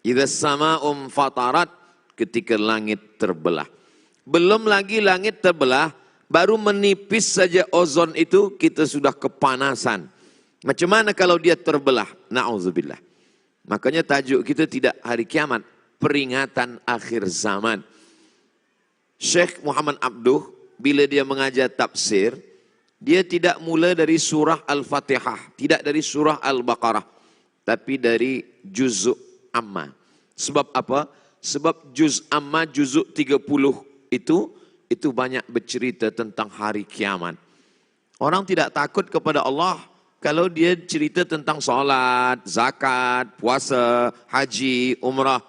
Idza sama'um fatarat, ketika langit terbelah. Belum lagi langit terbelah, baru menipis saja ozon itu kita sudah kepanasan. Macam mana kalau dia terbelah? Na'udzubillah. Makanya tajuk kita tidak hari kiamat, peringatan akhir zaman. Syekh Muhammad Abduh bila dia mengajar tafsir, dia tidak mula dari surah Al-Fatihah, tidak dari surah Al-Baqarah, tapi dari juzuk amma. Sebab apa? Sebab juz amma, juzuk 30 itu banyak bercerita tentang hari kiamat. Orang tidak takut kepada Allah kalau dia cerita tentang solat, zakat, puasa, haji, umrah.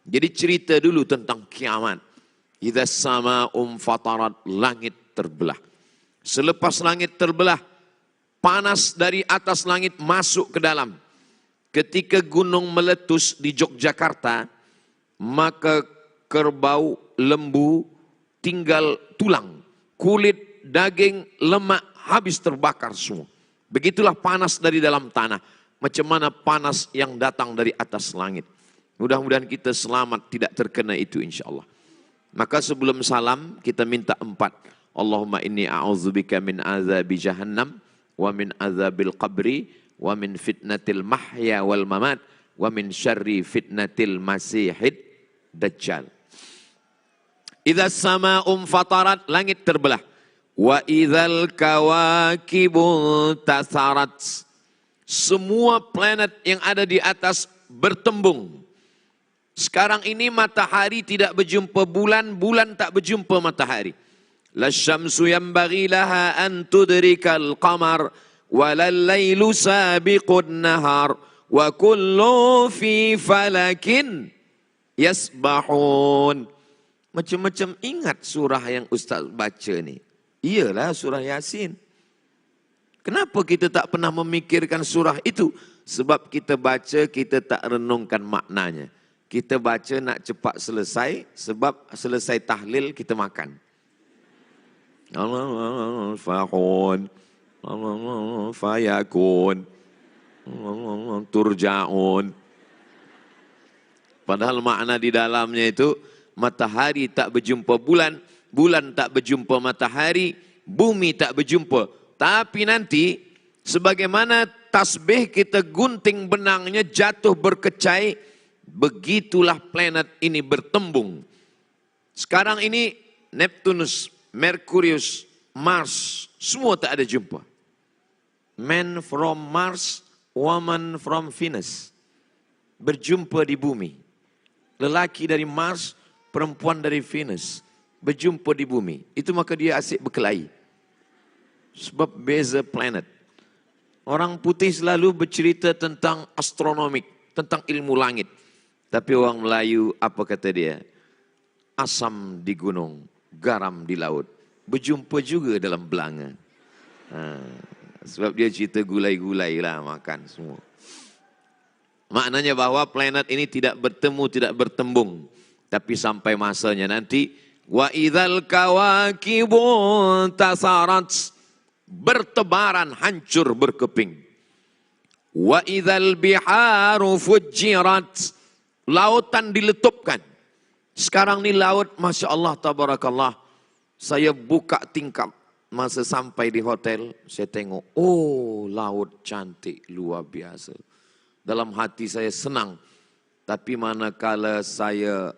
Jadi cerita dulu tentang kiamat. Idza sama'um fatarat, langit terbelah. Selepas langit terbelah, panas dari atas langit masuk ke dalam. Ketika gunung meletus di Yogyakarta, maka kerbau, lembu, tinggal tulang, kulit, daging, lemak, habis terbakar semua. Begitulah panas dari dalam tanah. Macam mana panas yang datang dari atas langit. Mudah-mudahan kita selamat tidak terkena itu insyaAllah. Maka sebelum salam kita minta 4. Allahumma inni a'udzubika min azabi jahannam, wa min azabil qabri, wa min fitnatil mahya wal mamat, wa min syarri fitnatil masihid dajjal. Idza sama'um fatarat, langit terbelah. Wa idzal kawakibu tasarat, semua planet yang ada di atas bertembung. Sekarang ini matahari tidak berjumpa bulan, bulan tak berjumpa matahari. Lasyamsu yanbaghi laha an tudrikal qamar, walal lailu sabiqun nahar, wa kullu fi falakin yasbahun. Macam-macam ingat surah yang Ustaz baca ni. Iyalah surah Yasin. Kenapa kita tak pernah memikirkan surah itu? Sebab kita baca, kita tak renungkan maknanya. Kita baca nak cepat selesai, sebab selesai tahlil kita makan. Allah fahun, Allah fayakun, turja'un. Padahal makna di dalamnya itu, matahari tak berjumpa bulan, bulan tak berjumpa matahari, bumi tak berjumpa. Tapi nanti, sebagaimana tasbih kita gunting benangnya jatuh berkecai, begitulah planet ini bertembung. Sekarang ini Neptunus, Merkurius, Mars, semua tak ada jumpa. Man from Mars, woman from Venus. Berjumpa di bumi. Lelaki dari Mars, perempuan dari Venus. Berjumpa di bumi. Itu maka dia asyik berkelahi. Sebab beza planet. Orang putih selalu bercerita tentang astronomik, tentang ilmu langit. Tapi orang Melayu apa kata dia? Asam di gunung, garam di laut. Berjumpa juga dalam belanga. Sebab dia cerita gulai-gulai lah makan semua. Maknanya bahwa planet ini tidak bertemu, tidak bertembung. Tapi sampai masanya nanti, wa idzal kawakibu tasarat, bertebaran, hancur, berkeping. Wa idzal biharu fujirat, lautan diletupkan. Sekarang ni laut, Masya Allah, tabarakallah. Saya buka tingkap, masa sampai di hotel, saya tengok, oh laut cantik, luar biasa. Dalam hati saya senang. Tapi manakala saya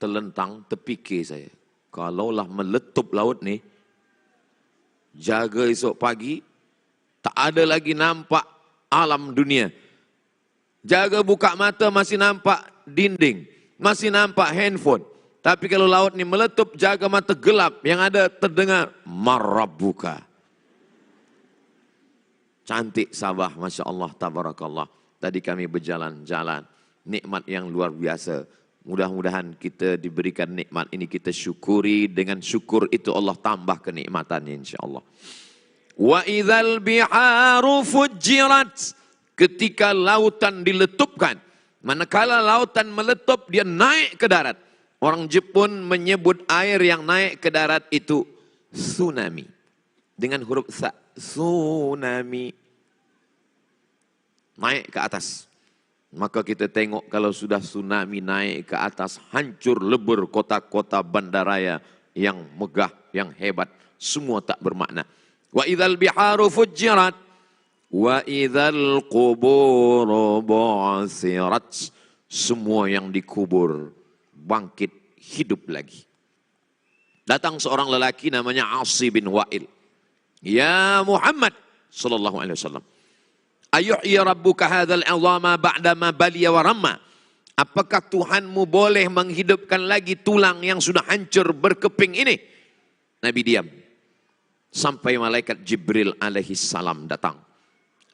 terlentang, terfikir saya, kalaulah meletup laut ni, jaga esok pagi, tak ada lagi nampak alam dunia. Jaga buka mata masih nampak dinding, masih nampak handphone. Tapi kalau laut ni meletup, jaga mata gelap, yang ada terdengar marabbuka. Cantik Sabah, Masya Allah, tabarakallah. Tadi kami berjalan-jalan, nikmat yang luar biasa. Mudah-mudahan kita diberikan nikmat ini, kita syukuri, dengan syukur itu Allah tambah kenikmatannya insyaAllah. Wa idzal biharu fujirat, ketika lautan diletupkan. Manakala lautan meletup, dia naik ke darat. Orang Jepun menyebut air yang naik ke darat itu tsunami. Dengan huruf tsa, tsunami. Naik ke atas. Maka kita tengok kalau sudah tsunami naik ke atas, hancur lebur kota-kota bandaraya yang megah, yang hebat, semua tak bermakna. Wa idzal biharu fujjirat wa idzal quburu bu'sirat. Semua yang dikubur bangkit hidup lagi. Datang seorang lelaki namanya Asi bin Wa'il. Ya Muhammad sallallahu alaihi wasallam, ayuhyi rabbuka hadzal 'idhama ba'da ma baliya wa ramma. Apakah Tuhanmu boleh menghidupkan lagi tulang yang sudah hancur berkeping ini? Nabi diam. Sampai malaikat Jibril alaihi salam datang.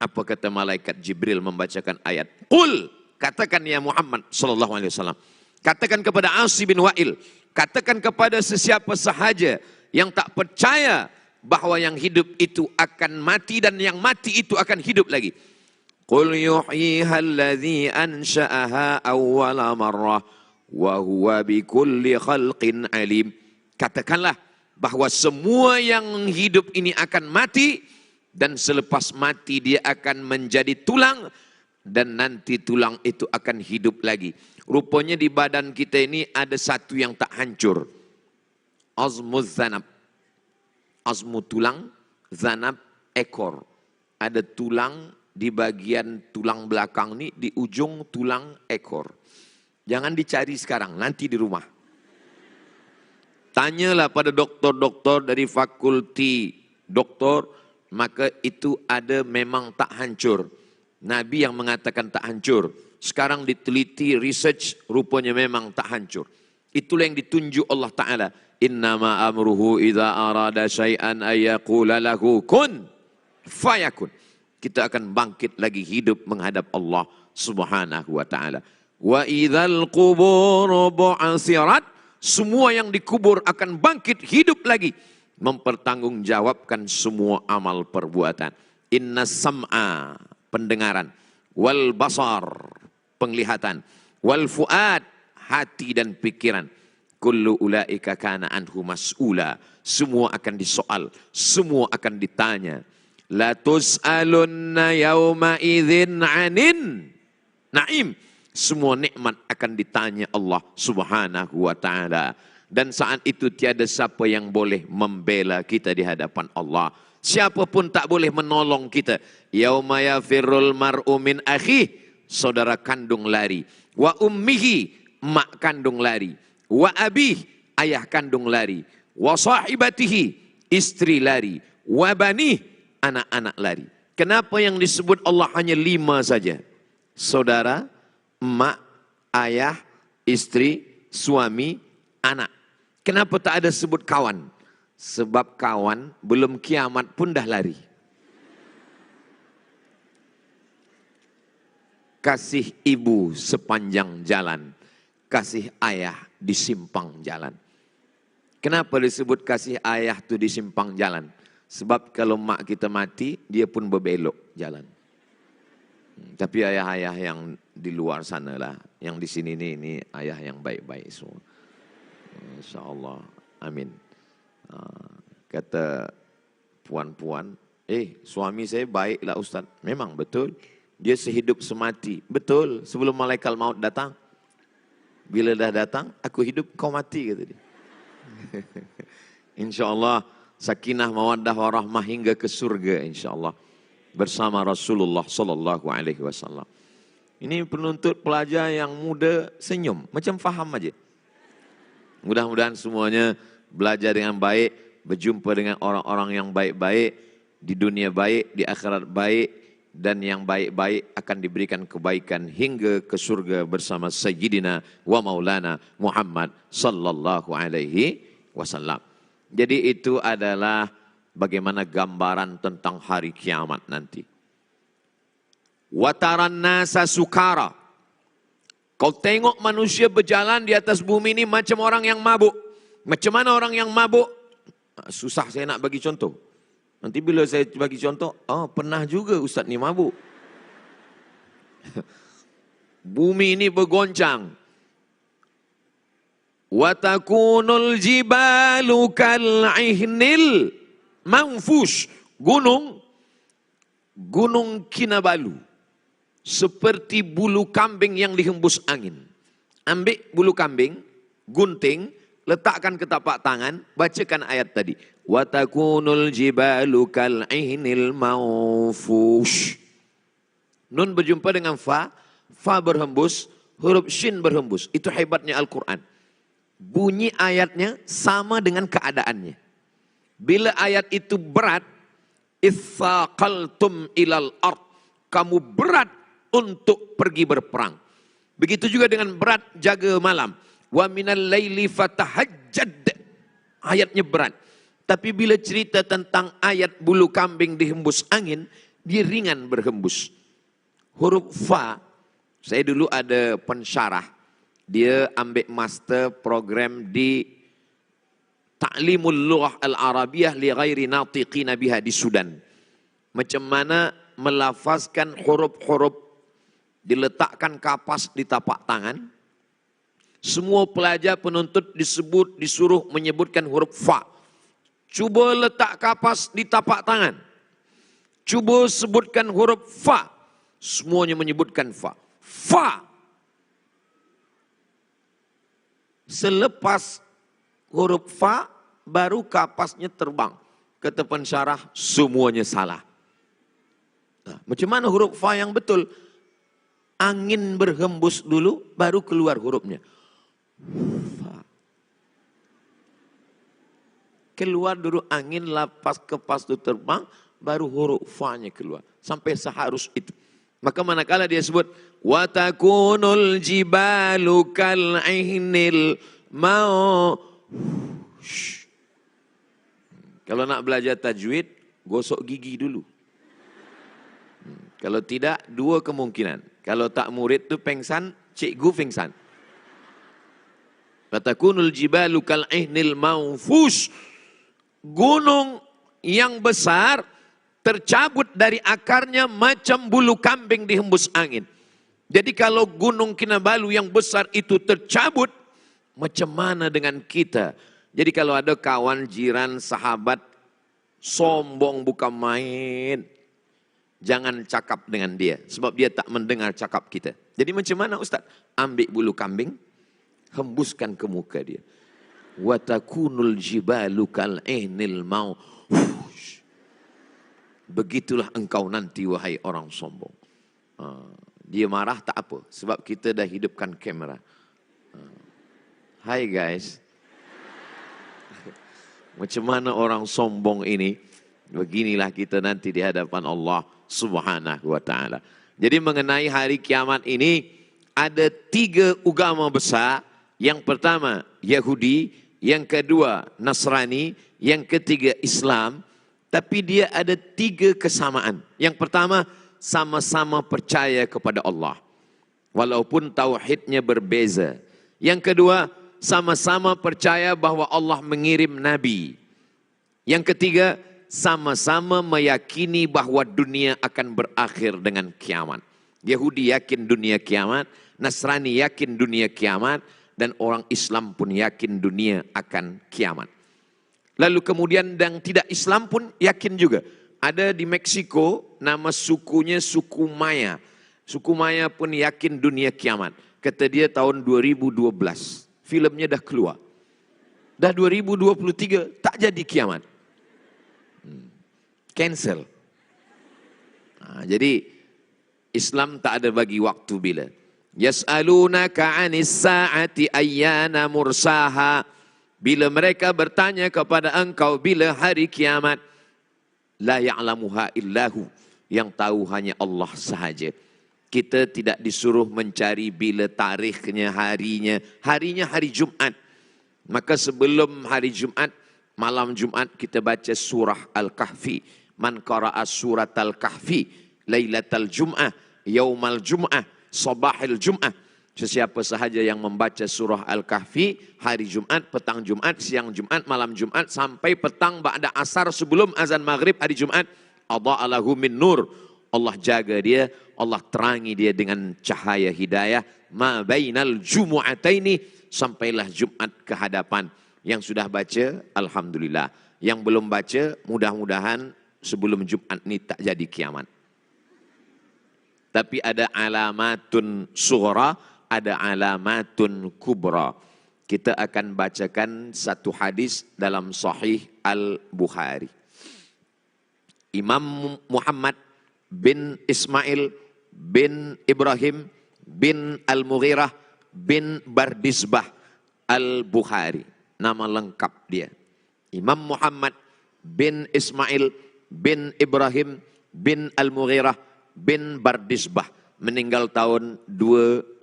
Apa kata malaikat Jibril membacakan ayat? Qul, katakan ya Muhammad sallallahu alaihi wasallam. Katakan kepada Asi bin Wa'il, katakan kepada sesiapa sahaja yang tak percaya bahwa yang hidup itu akan mati dan yang mati itu akan hidup lagi. Qul yuhyiha alladhi ansha'aha awwala marrah wa huwa bikulli khalqin alim. Katakanlah bahwa semua yang hidup ini akan mati dan selepas mati dia akan menjadi tulang dan nanti tulang itu akan hidup lagi. Rupanya di badan kita ini ada satu yang tak hancur. Azmuz zanab. Azmu tulang, zanab ekor. Ada tulang di bagian tulang belakang ini, di ujung tulang ekor. Jangan dicari sekarang, nanti di rumah. Tanyalah pada doktor-doktor dari fakulti doktor, maka itu ada memang tak hancur. Nabi yang mengatakan tak hancur. Sekarang diteliti, research, rupanya memang tak hancur. Itulah yang ditunjuk Allah Ta'ala. Innama amruhu idza arada syai'an ayyaqula lahu kun fayakun. Kita akan bangkit lagi hidup menghadap Allah Subhanahu wa taala. Wa idzal qubur bu'sirat, semua yang dikubur akan bangkit hidup lagi, mempertanggungjawabkan semua amal perbuatan. Inna sam'a, pendengaran, wal basar, penglihatan, wal fuad, hati dan pikiran. Kullu ulaika kana anhu mas'ula. Semua akan disoal, semua akan ditanya. La tus'alunna yawma idzin 'anin na'im. Semua nikmat akan ditanya Allah Subhanahu wa taala. Dan saat itu tiada siapa yang boleh membela kita di hadapan Allah. Siapapun tak boleh menolong kita. Yauma yafirrul mar'u min akhihi, saudara kandung lari. Wa ummihi, mak kandung lari. Wa abih, ayah kandung lari. Wa sahibatihi, istri lari. Wa banih, anak-anak lari. Kenapa yang disebut Allah hanya 5 saja? Saudara, emak, ayah, istri, suami, anak. Kenapa tak ada sebut kawan? Sebab kawan belum kiamat pun dah lari. Kasih ibu sepanjang jalan, kasih ayah di simpang jalan. Kenapa disebut kasih ayah tu di simpang jalan? Sebab kalau mak kita mati, dia pun berbelok jalan. Tapi ayah-ayah yang di luar sana lah, yang di sini ini ayah yang baik-baik semua. InsyaAllah, amin. Kata puan-puan, suami saya baiklah Ustaz. Memang betul, dia sehidup semati. Betul, sebelum malaikat maut datang. Bila dah datang, aku hidup, kau mati, kata dia. InsyaAllah, sakinah, mawaddah, warahmah hingga ke surga, insyaAllah. Bersama Rasulullah sallallahu alaihi wasallam. Ini penuntut pelajar yang muda senyum, macam faham aja. Mudah-mudahan semuanya belajar dengan baik, berjumpa dengan orang-orang yang baik-baik, di dunia baik, di akhirat baik, dan yang baik-baik akan diberikan kebaikan hingga ke surga bersama Sayyidina wa Maulana Muhammad sallallahu alaihi wasallam. Jadi itu adalah bagaimana gambaran tentang hari kiamat nanti. Wataran nasa sukara. Kau tengok manusia berjalan di atas bumi ini macam orang yang mabuk. Macam mana orang yang mabuk? Susah saya nak bagi contoh. Nanti bila saya bagi contoh, pernah juga Ustaz ni mabuk. Bumi ini bergoncang. Watakunul jibalu kal'ihnil manfush. Gunung Kinabalu. seperti bulu kambing yang dihembus angin. Ambil bulu kambing, gunting, letakkan ke tapak tangan, bacakan ayat tadi. Wa takunul jibalu kal'ihnil mawfush. Nun berjumpa dengan fa berhembus, huruf shin berhembus. Itu hebatnya Al-Quran. Bunyi ayatnya sama dengan keadaannya. Bila ayat itu berat, itsaqaltum ilal ard, kamu berat untuk pergi berperang. Begitu juga dengan berat jaga malam. Wa minal laili fatahajjad. Ayatnya berat. Tapi bila cerita tentang ayat bulu kambing dihembus angin, dia ringan berhembus. Huruf fa, saya dulu ada pensyarah. Dia ambil master program di Ta'limul Lughah Al-Arabiyah li ghairi natiqina biha di Sudan. Macam mana melafazkan huruf-huruf, diletakkan kapas di tapak tangan. Semua pelajar penuntut disuruh menyebutkan huruf fa. Cuba letak kapas di tapak tangan. Cuba sebutkan huruf fa. Semuanya menyebutkan fa. Fa. Selepas huruf fa, baru kapasnya terbang. Kata pensyarah, semuanya salah. Nah, macam mana huruf fa yang betul? Angin berhembus dulu, baru keluar hurufnya. Fa. Keluar dulu angin, lapas kepas itu terbang, baru huruf fa-nya keluar. Sampai seharus itu. Maka manakala dia sebut, wa takunul jibalu kal'ihnil mawfush. Kalau nak belajar tajwid, gosok gigi dulu. Kalau tidak, dua kemungkinan. Kalau tak murid tu pengsan, cikgu pengsan. Fatakunul jibalu kal'ihnil mawfush. Gunung yang besar tercabut dari akarnya macam bulu kambing dihembus angin. Jadi kalau gunung Kinabalu yang besar itu tercabut, macam mana dengan kita? Jadi kalau ada kawan, jiran, sahabat, sombong bukan main, jangan cakap dengan dia. Sebab dia tak mendengar cakap kita. Jadi macam mana Ustaz? Ambil bulu kambing, hembuskan ke muka dia. Wa takunul jibalu kal'ihnil mawfush. Begitulah engkau nanti wahai orang sombong. Dia marah tak apa. Sebab kita dah hidupkan kamera. Hai guys. Macam mana orang sombong ini? Beginilah kita nanti di hadapan Allah Subhanahu wa ta'ala. Jadi mengenai hari kiamat ini, ada 3 agama besar. Yang pertama Yahudi, yang kedua Nasrani, yang ketiga Islam. Tapi dia ada 3 kesamaan. Yang pertama, sama-sama percaya kepada Allah. Walaupun tauhidnya berbeza. Yang kedua, sama-sama percaya bahwa Allah mengirim Nabi. Yang ketiga, sama-sama meyakini bahwa dunia akan berakhir dengan kiamat. Yahudi yakin dunia kiamat, Nasrani yakin dunia kiamat, dan orang Islam pun yakin dunia akan kiamat. Lalu kemudian yang tidak Islam pun yakin juga. Ada di Meksiko, nama sukunya suku Maya. Suku Maya pun yakin dunia kiamat. Kata dia tahun 2012. Filmnya dah keluar. Dah 2023, tak jadi kiamat. Cancel. Jadi Islam tak ada bagi waktu bila. Yas'alunaka 'anis sa'ati ayyana mursaha. Bila mereka bertanya kepada engkau bila hari kiamat, la ya'lamuha illahu, yang tahu hanya Allah sahaja. Kita tidak disuruh mencari bila tarikhnya, harinya. Harinya hari Jumat. Maka sebelum hari Jumat, malam Jumat kita baca surah Al-Kahfi. Man qara'a surat Al-Kahfi lailatal Jum'ah, yaumal Jum'ah, sabahil Jum'ah. Sesiapa sahaja yang membaca surah Al-Kahfi hari Jumat, petang Jumat, siang Jumat, malam Jumat, sampai petang ba'da asar sebelum azan maghrib hari Jumat, adha'alahu min nur. Allah jaga dia, Allah terangi dia dengan cahaya hidayah. Ma bainal jumu'ataini, sampailah Jumat ke hadapan. Yang sudah baca, alhamdulillah. Yang belum baca, mudah-mudahan sebelum Jumat ini tak jadi kiamat. Tapi ada alamatun sughra, ada alamatun kubra. Kita akan bacakan satu hadis dalam Sahih Al-Bukhari. Imam Muhammad bin Ismail bin Ibrahim bin Al-Mughirah bin Bardisbah Al-Bukhari. Nama lengkap dia. Imam Muhammad bin Ismail bin Ibrahim bin Al-Mughirah bin Bardisbah. Meninggal tahun 256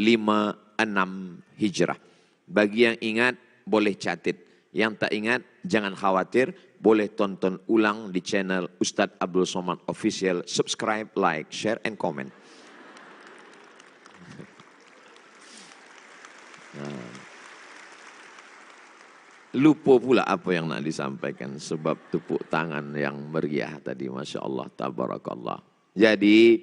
Hijrah. Bagi yang ingat boleh catat. Yang tak ingat jangan khawatir. Boleh tonton ulang di channel Ustadz Abdul Somad Official. Subscribe, like, share, and comment. Lupa pula apa yang nak disampaikan. Sebab tepuk tangan yang meriah tadi. Masya Allah, tabarakallah. Jadi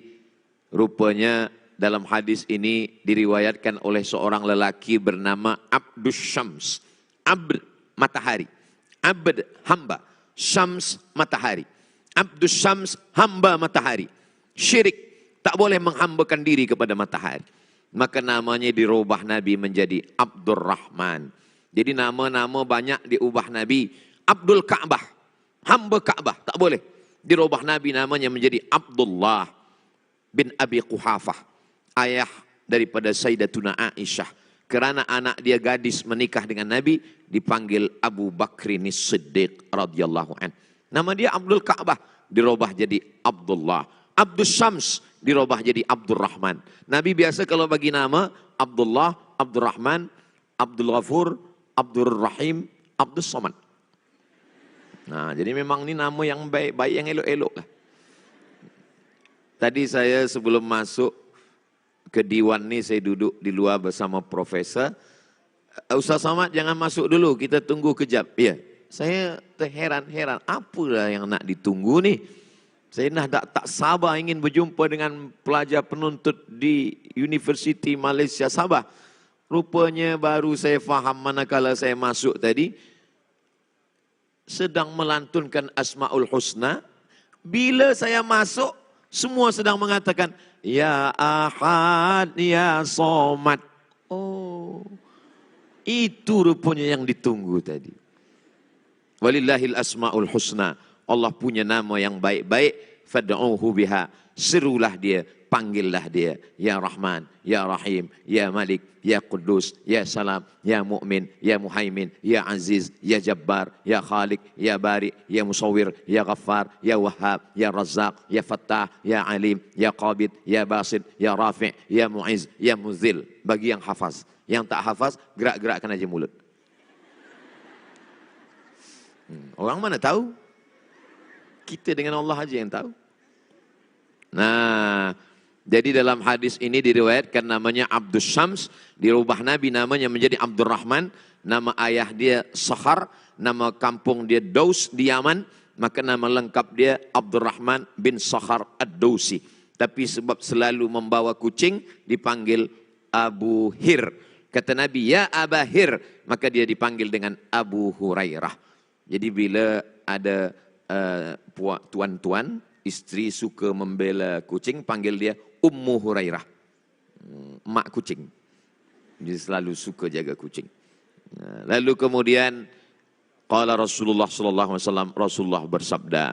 rupanya dalam hadis ini diriwayatkan oleh seorang lelaki bernama Abdus Syams. Abd, matahari. Abd, hamba. Syams, matahari. Abdus Syams, hamba matahari. Syirik, tak boleh menghambakan diri kepada matahari. Maka namanya dirubah Nabi menjadi Abdurrahman. Jadi nama-nama banyak diubah Nabi. Abdul Ka'bah, hamba Ka'bah, tak boleh. Dirubah Nabi namanya menjadi Abdullah bin Abi Quhafah. Ayah daripada Sayyidatuna Aisyah. Kerana anak dia gadis menikah dengan Nabi, dipanggil Abu Bakrin Siddiq radhiyallahu an. Nama dia Abdul Ka'bah, dirubah jadi Abdullah. Abdus Syams, dirubah jadi Abdurrahman. Nabi biasa kalau bagi nama, Abdullah, Abdurrahman, Abdul Ghafur, Abdul Rahim, Abdus Somad. Nah, jadi memang ini nama yang baik-baik, yang elok-elok lah. Tadi saya sebelum masuk ke Diwan ni, saya duduk di luar bersama profesor. Ustaz Somad jangan masuk dulu, kita tunggu kejap. Ya, saya terheran-heran, apalah yang nak ditunggu ni. Saya tak sabar ingin berjumpa dengan pelajar penuntut di Universiti Malaysia Sabah. Rupanya baru saya faham manakala saya masuk tadi, sedang melantunkan Asmaul Husna. Bila saya masuk, semua sedang mengatakan, Ya Ahad, Ya Somad. Oh, itu rupanya yang ditunggu tadi. Walillahil asma'ul husna. Allah punya nama yang baik-baik. Fad'uhu biha. Serulah dia, panggillah dia. Ya Rahman, Ya Rahim, Ya Malik, Ya Quddus, Ya Salam, Ya Mu'min, Ya Muhaimin, Ya Aziz, Ya Jabbar, Ya Khalik, Ya Bari, Ya Musawwir, Ya Ghaffar, Ya Wahhab, Ya Razzaq, Ya Fattah, Ya Alim, Ya Qabid, Ya Basid, Ya Rafi', Ya Mu'iz, Ya Muzil. Bagi yang hafaz. Yang tak hafaz, gerak-gerakkan aja mulut. Orang mana tahu? Kita dengan Allah aja yang tahu. Nah, jadi dalam hadis ini diriwayatkan namanya Abdus Syams, dirubah Nabi namanya menjadi Abdurrahman, nama ayah dia Sakhar, nama kampung dia Daus di Yaman, maka nama lengkap dia Abdurrahman bin Sakhar Ad-Dausi. Tapi sebab selalu membawa kucing, dipanggil Abu Hir. Kata Nabi, Ya Aba Hir, maka dia dipanggil dengan Abu Hurairah. Jadi bila ada tuan-tuan, istri suka membela kucing, panggil dia Ummu Hurairah, mak kucing. Dia selalu suka jaga kucing. Lalu kemudian qala Rasulullah sallallahu alaihi wasallam, Rasulullah bersabda,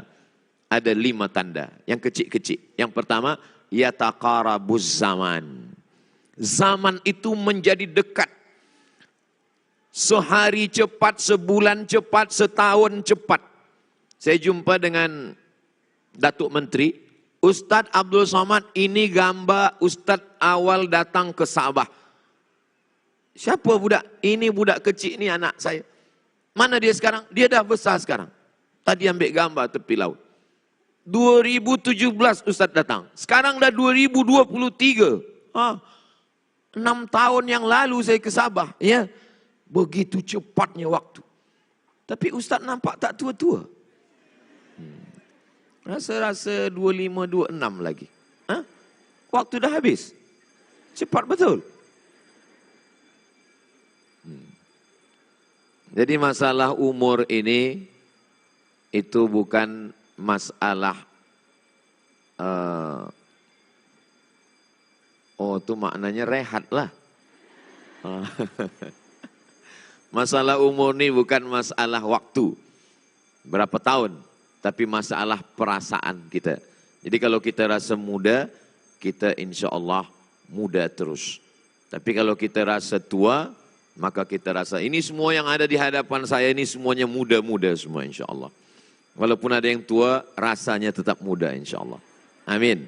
ada 5 tanda yang kecil-kecil. Yang pertama, yataqarabuz zaman. Zaman itu menjadi dekat. Sehari cepat, sebulan cepat, setahun cepat. Saya jumpa dengan Datuk Menteri, Ustadz Abdul Somad, ini gambar Ustadz awal datang ke Sabah. Siapa budak? Ini budak kecil, ini anak saya. Mana dia sekarang? Dia dah besar sekarang. Tadi ambil gambar tepi laut. 2017 Ustadz datang. Sekarang dah 2023. 6 tahun yang lalu saya ke Sabah. Ya, begitu cepatnya waktu. Tapi Ustadz nampak tak tua-tua. Rasa-rasa 25, 26 lagi. Waktu dah habis. Cepat betul. Jadi masalah umur ini, itu bukan masalah Oh, itu maknanya rehat lah. Masalah umur ini bukan masalah waktu. Berapa tahun. Tapi masalah perasaan kita. Jadi kalau kita rasa muda, kita insya Allah muda terus. Tapi kalau kita rasa tua, maka kita rasa ini semua yang ada di hadapan saya ini semuanya muda-muda semua insya Allah. Walaupun ada yang tua, rasanya tetap muda insya Allah. Amin.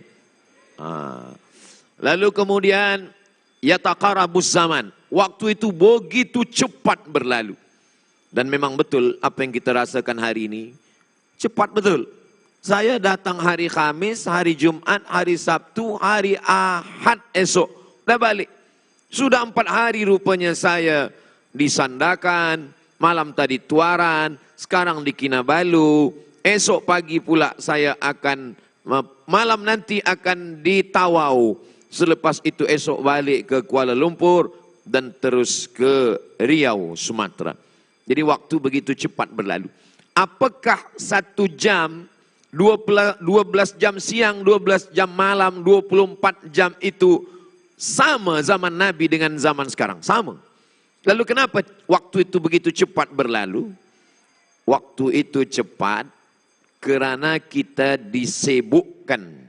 Lalu kemudian, yataqarabus zaman. Waktu itu begitu cepat berlalu. Dan memang betul apa yang kita rasakan hari ini, cepat betul. Saya datang hari Kamis, hari Jumat, hari Sabtu, hari Ahad esok. Udah balik. Sudah 4 hari rupanya saya di Sandakan, malam tadi Tuaran, sekarang di Kinabalu, esok pagi pula saya akan, malam nanti akan di Tawau. Selepas itu esok balik ke Kuala Lumpur dan terus ke Riau, Sumatera. Jadi waktu begitu cepat berlalu. Apakah 1 jam, 12 jam siang, 12 jam malam, 24 jam itu sama zaman Nabi dengan zaman sekarang? Sama. Lalu kenapa waktu itu begitu cepat berlalu? Waktu itu cepat karena kita disibukkan.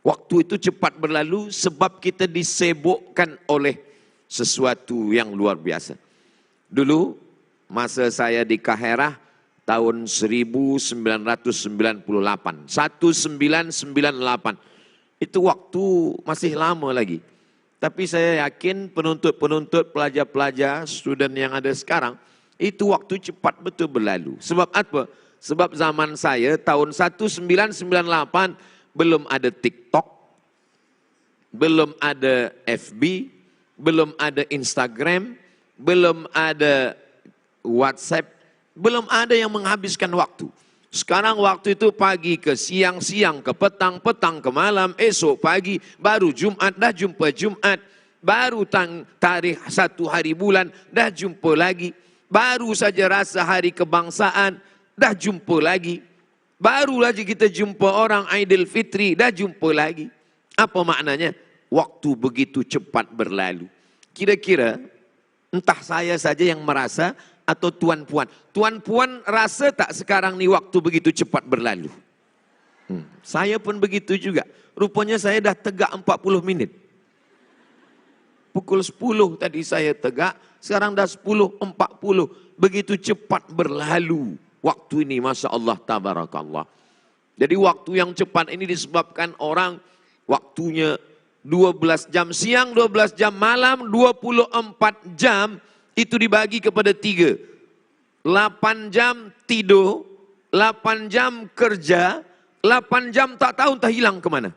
Waktu itu cepat berlalu sebab kita disibukkan oleh sesuatu yang luar biasa. Dulu masa saya di Kaherah tahun 1998, 1998. Itu waktu masih lama lagi. Tapi saya yakin penuntut-penuntut, pelajar-pelajar, student yang ada sekarang, itu waktu cepat betul berlalu. Sebab apa? Sebab zaman saya tahun 1998 belum ada TikTok, belum ada FB, belum ada Instagram, belum ada WhatsApp, belum ada yang menghabiskan waktu. Sekarang waktu itu pagi ke siang, siang ke petang, petang ke malam, esok pagi, baru Jumat, dah jumpa Jumat, baru tarikh 1 hari bulan, dah jumpa lagi, baru saja rasa hari kebangsaan, dah jumpa lagi, baru lagi kita jumpa orang Aidil Fitri, dah jumpa lagi. Apa maknanya? Waktu begitu cepat berlalu. Kira-kira entah saya saja yang merasa atau tuan-puan. Tuan-puan rasa tak sekarang ni waktu begitu cepat berlalu? Saya pun begitu juga. Rupanya saya dah tegak 40 minit. Pukul 10 tadi saya tegak, sekarang dah 10.40. Begitu cepat berlalu waktu ini, Masya Allah, tabarakallah. Jadi waktu yang cepat ini disebabkan orang waktunya 12 jam siang, 12 jam malam, 24 jam. Itu dibagi kepada 3. 8 jam tidur, 8 jam kerja, 8 jam tak tahu entah hilang kemana.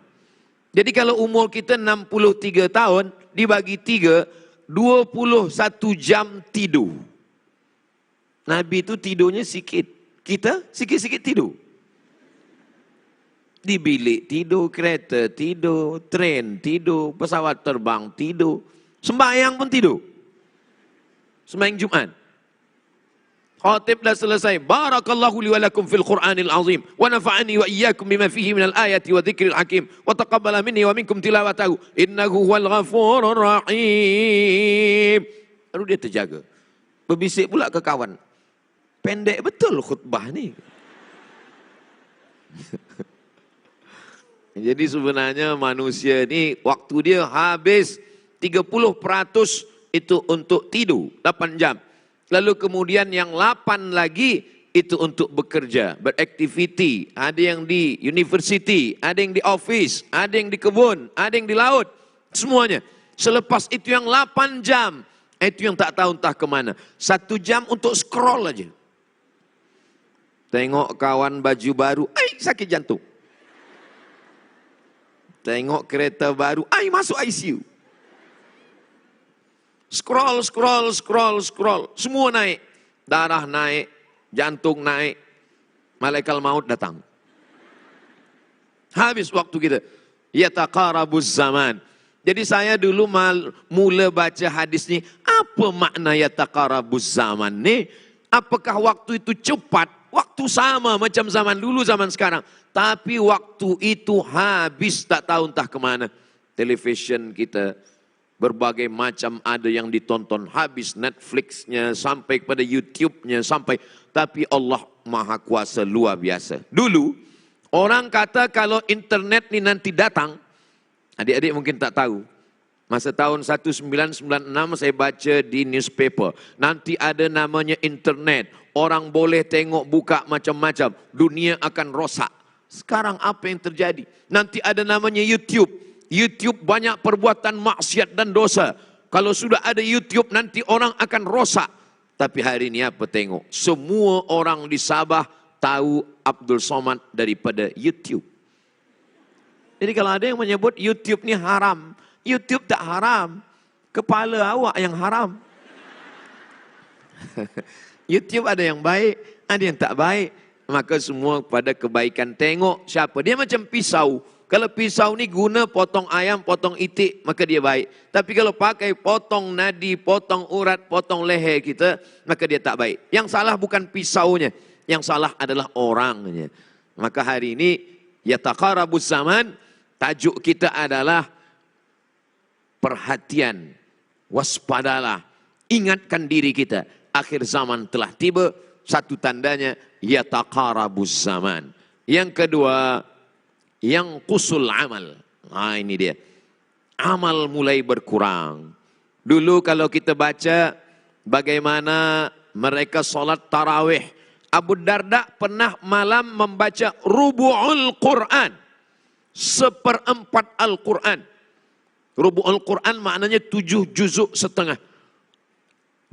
Jadi kalau umur kita 63 tahun, dibagi 3, 21 jam tidur. Nabi itu tidurnya sikit. Kita sikit-sikit tidur. Di bilik tidur, kereta tidur, tren tidur, pesawat terbang tidur, sembahyang pun tidur. Sembahyang Jumat. Khatib dah selesai. Barakallahu li wa lakum fil Qur'anil azim. Wa nafa'ani wa iyyakum bima fihi minal ayati wa dzikril hakim. Wa taqabbala minni wa minkum tilawatahu. Innahu huwal ghafurur rahim. Lalu dia terjaga. Berbisik pula ke kawan. Pendek betul khutbah ni. Jadi sebenarnya manusia ni waktu dia habis 30% itu untuk tidur 8 jam. Lalu kemudian yang 8 lagi itu untuk bekerja, beraktiviti. Ada yang di university, ada yang di office, ada yang di kebun, ada yang di laut. Semuanya. Selepas itu yang 8 jam, itu yang tak tahu entah kemana. 1 jam untuk scroll aja. Tengok kawan baju baru, sakit jantung. Tengok kereta baru, masuk ICU. Scroll, scroll, scroll, scroll. Semua naik. Darah naik, jantung naik. Malaikat maut datang. Habis waktu kita. Yataqarabuz zaman. Jadi saya dulu mula baca hadis ni. Apa makna yataqarabuz zaman ni? Apakah waktu itu cepat? Waktu sama macam zaman dulu, zaman sekarang. Tapi waktu itu habis tak tahu entah kemana. television kita, berbagai macam ada yang ditonton habis, Netflix-nya sampai kepada YouTube-nya sampai, tapi Allah Maha Kuasa luar biasa. Dulu orang kata kalau internet ni nanti datang, adik-adik mungkin tak tahu. Masa tahun 1996 saya baca di newspaper, nanti ada namanya internet, orang boleh tengok buka macam-macam, dunia akan rosak. Sekarang apa yang terjadi? Nanti ada namanya YouTube. YouTube banyak perbuatan maksiat dan dosa. Kalau sudah ada YouTube nanti orang akan rosak. Tapi hari ini apa tengok? Semua orang di Sabah tahu Abdul Somad daripada YouTube. Jadi kalau ada yang menyebut YouTube ni haram, YouTube tak haram. Kepala awak yang haram. YouTube ada yang baik, ada yang tak baik. Maka semua pada kebaikan. Tengok siapa. Dia macam pisau. Kalau pisau ni guna potong ayam, potong itik, maka dia baik. Tapi kalau pakai potong nadi, potong urat, potong leher kita, maka dia tak baik. Yang salah bukan pisaunya, yang salah adalah orangnya. Maka hari ini, yataqarabuz zaman, tajuk kita adalah perhatian, waspadalah, ingatkan diri kita. Akhir zaman telah tiba, satu tandanya, yataqarabuz zaman. Yang kedua, yang kusul amal. Nah ini dia. Amal mulai berkurang. Dulu kalau kita baca bagaimana mereka solat tarawih. Abu Darda pernah malam membaca rubu'ul Quran. 1/4 Al-Quran. Rubu'ul Quran maknanya 7 juzuk setengah.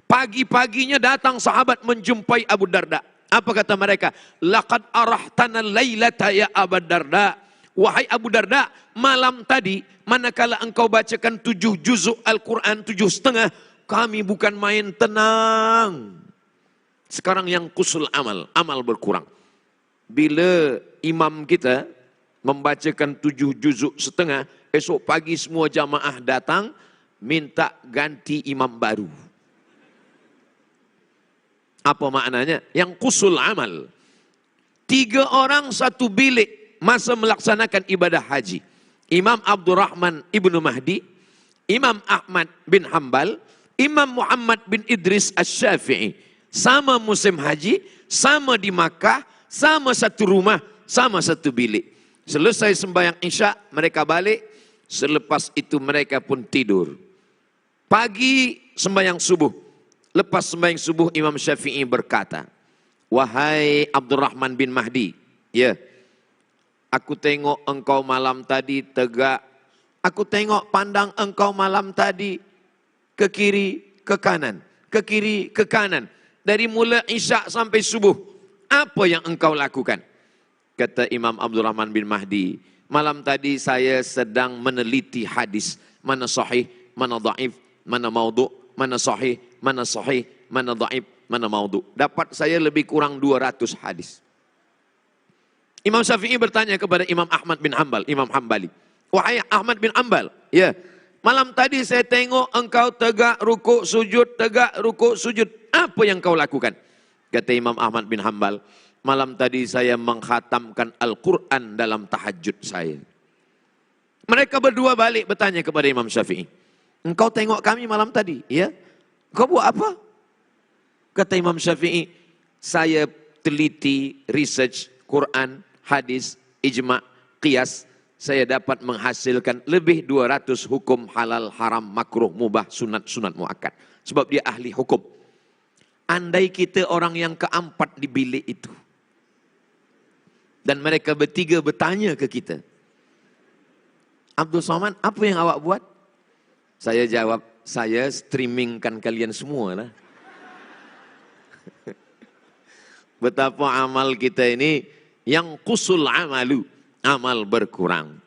Pagi-paginya datang sahabat menjumpai Abu Darda. Apa kata mereka? Laqad arahtana laylata ya Abu Darda. Wahai Abu Darda, malam tadi manakala engkau bacakan 7 juzuk Al-Quran, 7,5, kami bukan main tenang. Sekarang yang kusul amal, amal berkurang. Bila imam kita membacakan 7 juzuk setengah, esok pagi semua jamaah datang, minta ganti imam baru. Apa maknanya? Yang kusul amal. 3 orang 1 bilik. Masa melaksanakan ibadah haji. Imam Abdurrahman Ibnu Mahdi, Imam Ahmad bin Hanbal, Imam Muhammad bin Idris Asy-Syafi'i. Sama musim haji, sama di Makkah, sama satu rumah, sama satu bilik. Selesai sembahyang Isya, mereka balik. Selepas itu mereka pun tidur. Pagi sembahyang subuh. Lepas sembahyang subuh Imam Syafi'i berkata, wahai Abdurrahman bin Mahdi, ya, aku tengok engkau malam tadi tegak. Aku tengok pandang engkau malam tadi ke kiri, ke kanan. Ke kiri, ke kanan. Dari mula Isya sampai subuh. Apa yang engkau lakukan? Kata Imam Abdurrahman bin Mahdi, malam tadi saya sedang meneliti hadis. Mana sahih, mana dhaif, mana maudhu', mana sahih, mana dhaif, mana maudhu'. Dapat saya lebih kurang 200 hadis. Imam Syafi'i bertanya kepada Imam Ahmad bin Hanbal, Imam Hanbali. Wahai Ahmad bin Hanbal, ya, malam tadi saya tengok engkau tegak rukuk sujud, tegak rukuk sujud. Apa yang kau lakukan? Kata Imam Ahmad bin Hanbal, malam tadi saya mengkhatamkan Al-Quran dalam tahajud saya. Mereka berdua balik bertanya kepada Imam Syafi'i. Engkau tengok kami malam tadi, ya? Kau buat apa? Kata Imam Syafi'i, saya teliti, research Quran, hadis, ijma', qiyas, saya dapat menghasilkan lebih 200 hukum halal, haram, makruh, mubah, sunat, sunat muakkad. Sebab dia ahli hukum. Andai kita orang yang keempat di bilik itu. Dan mereka bertiga bertanya ke kita. Abdul Somad, apa yang awak buat? Saya jawab, saya streamingkan kalian semua lah. Betapa amal kita ini yang kusul amalu, amal berkurang.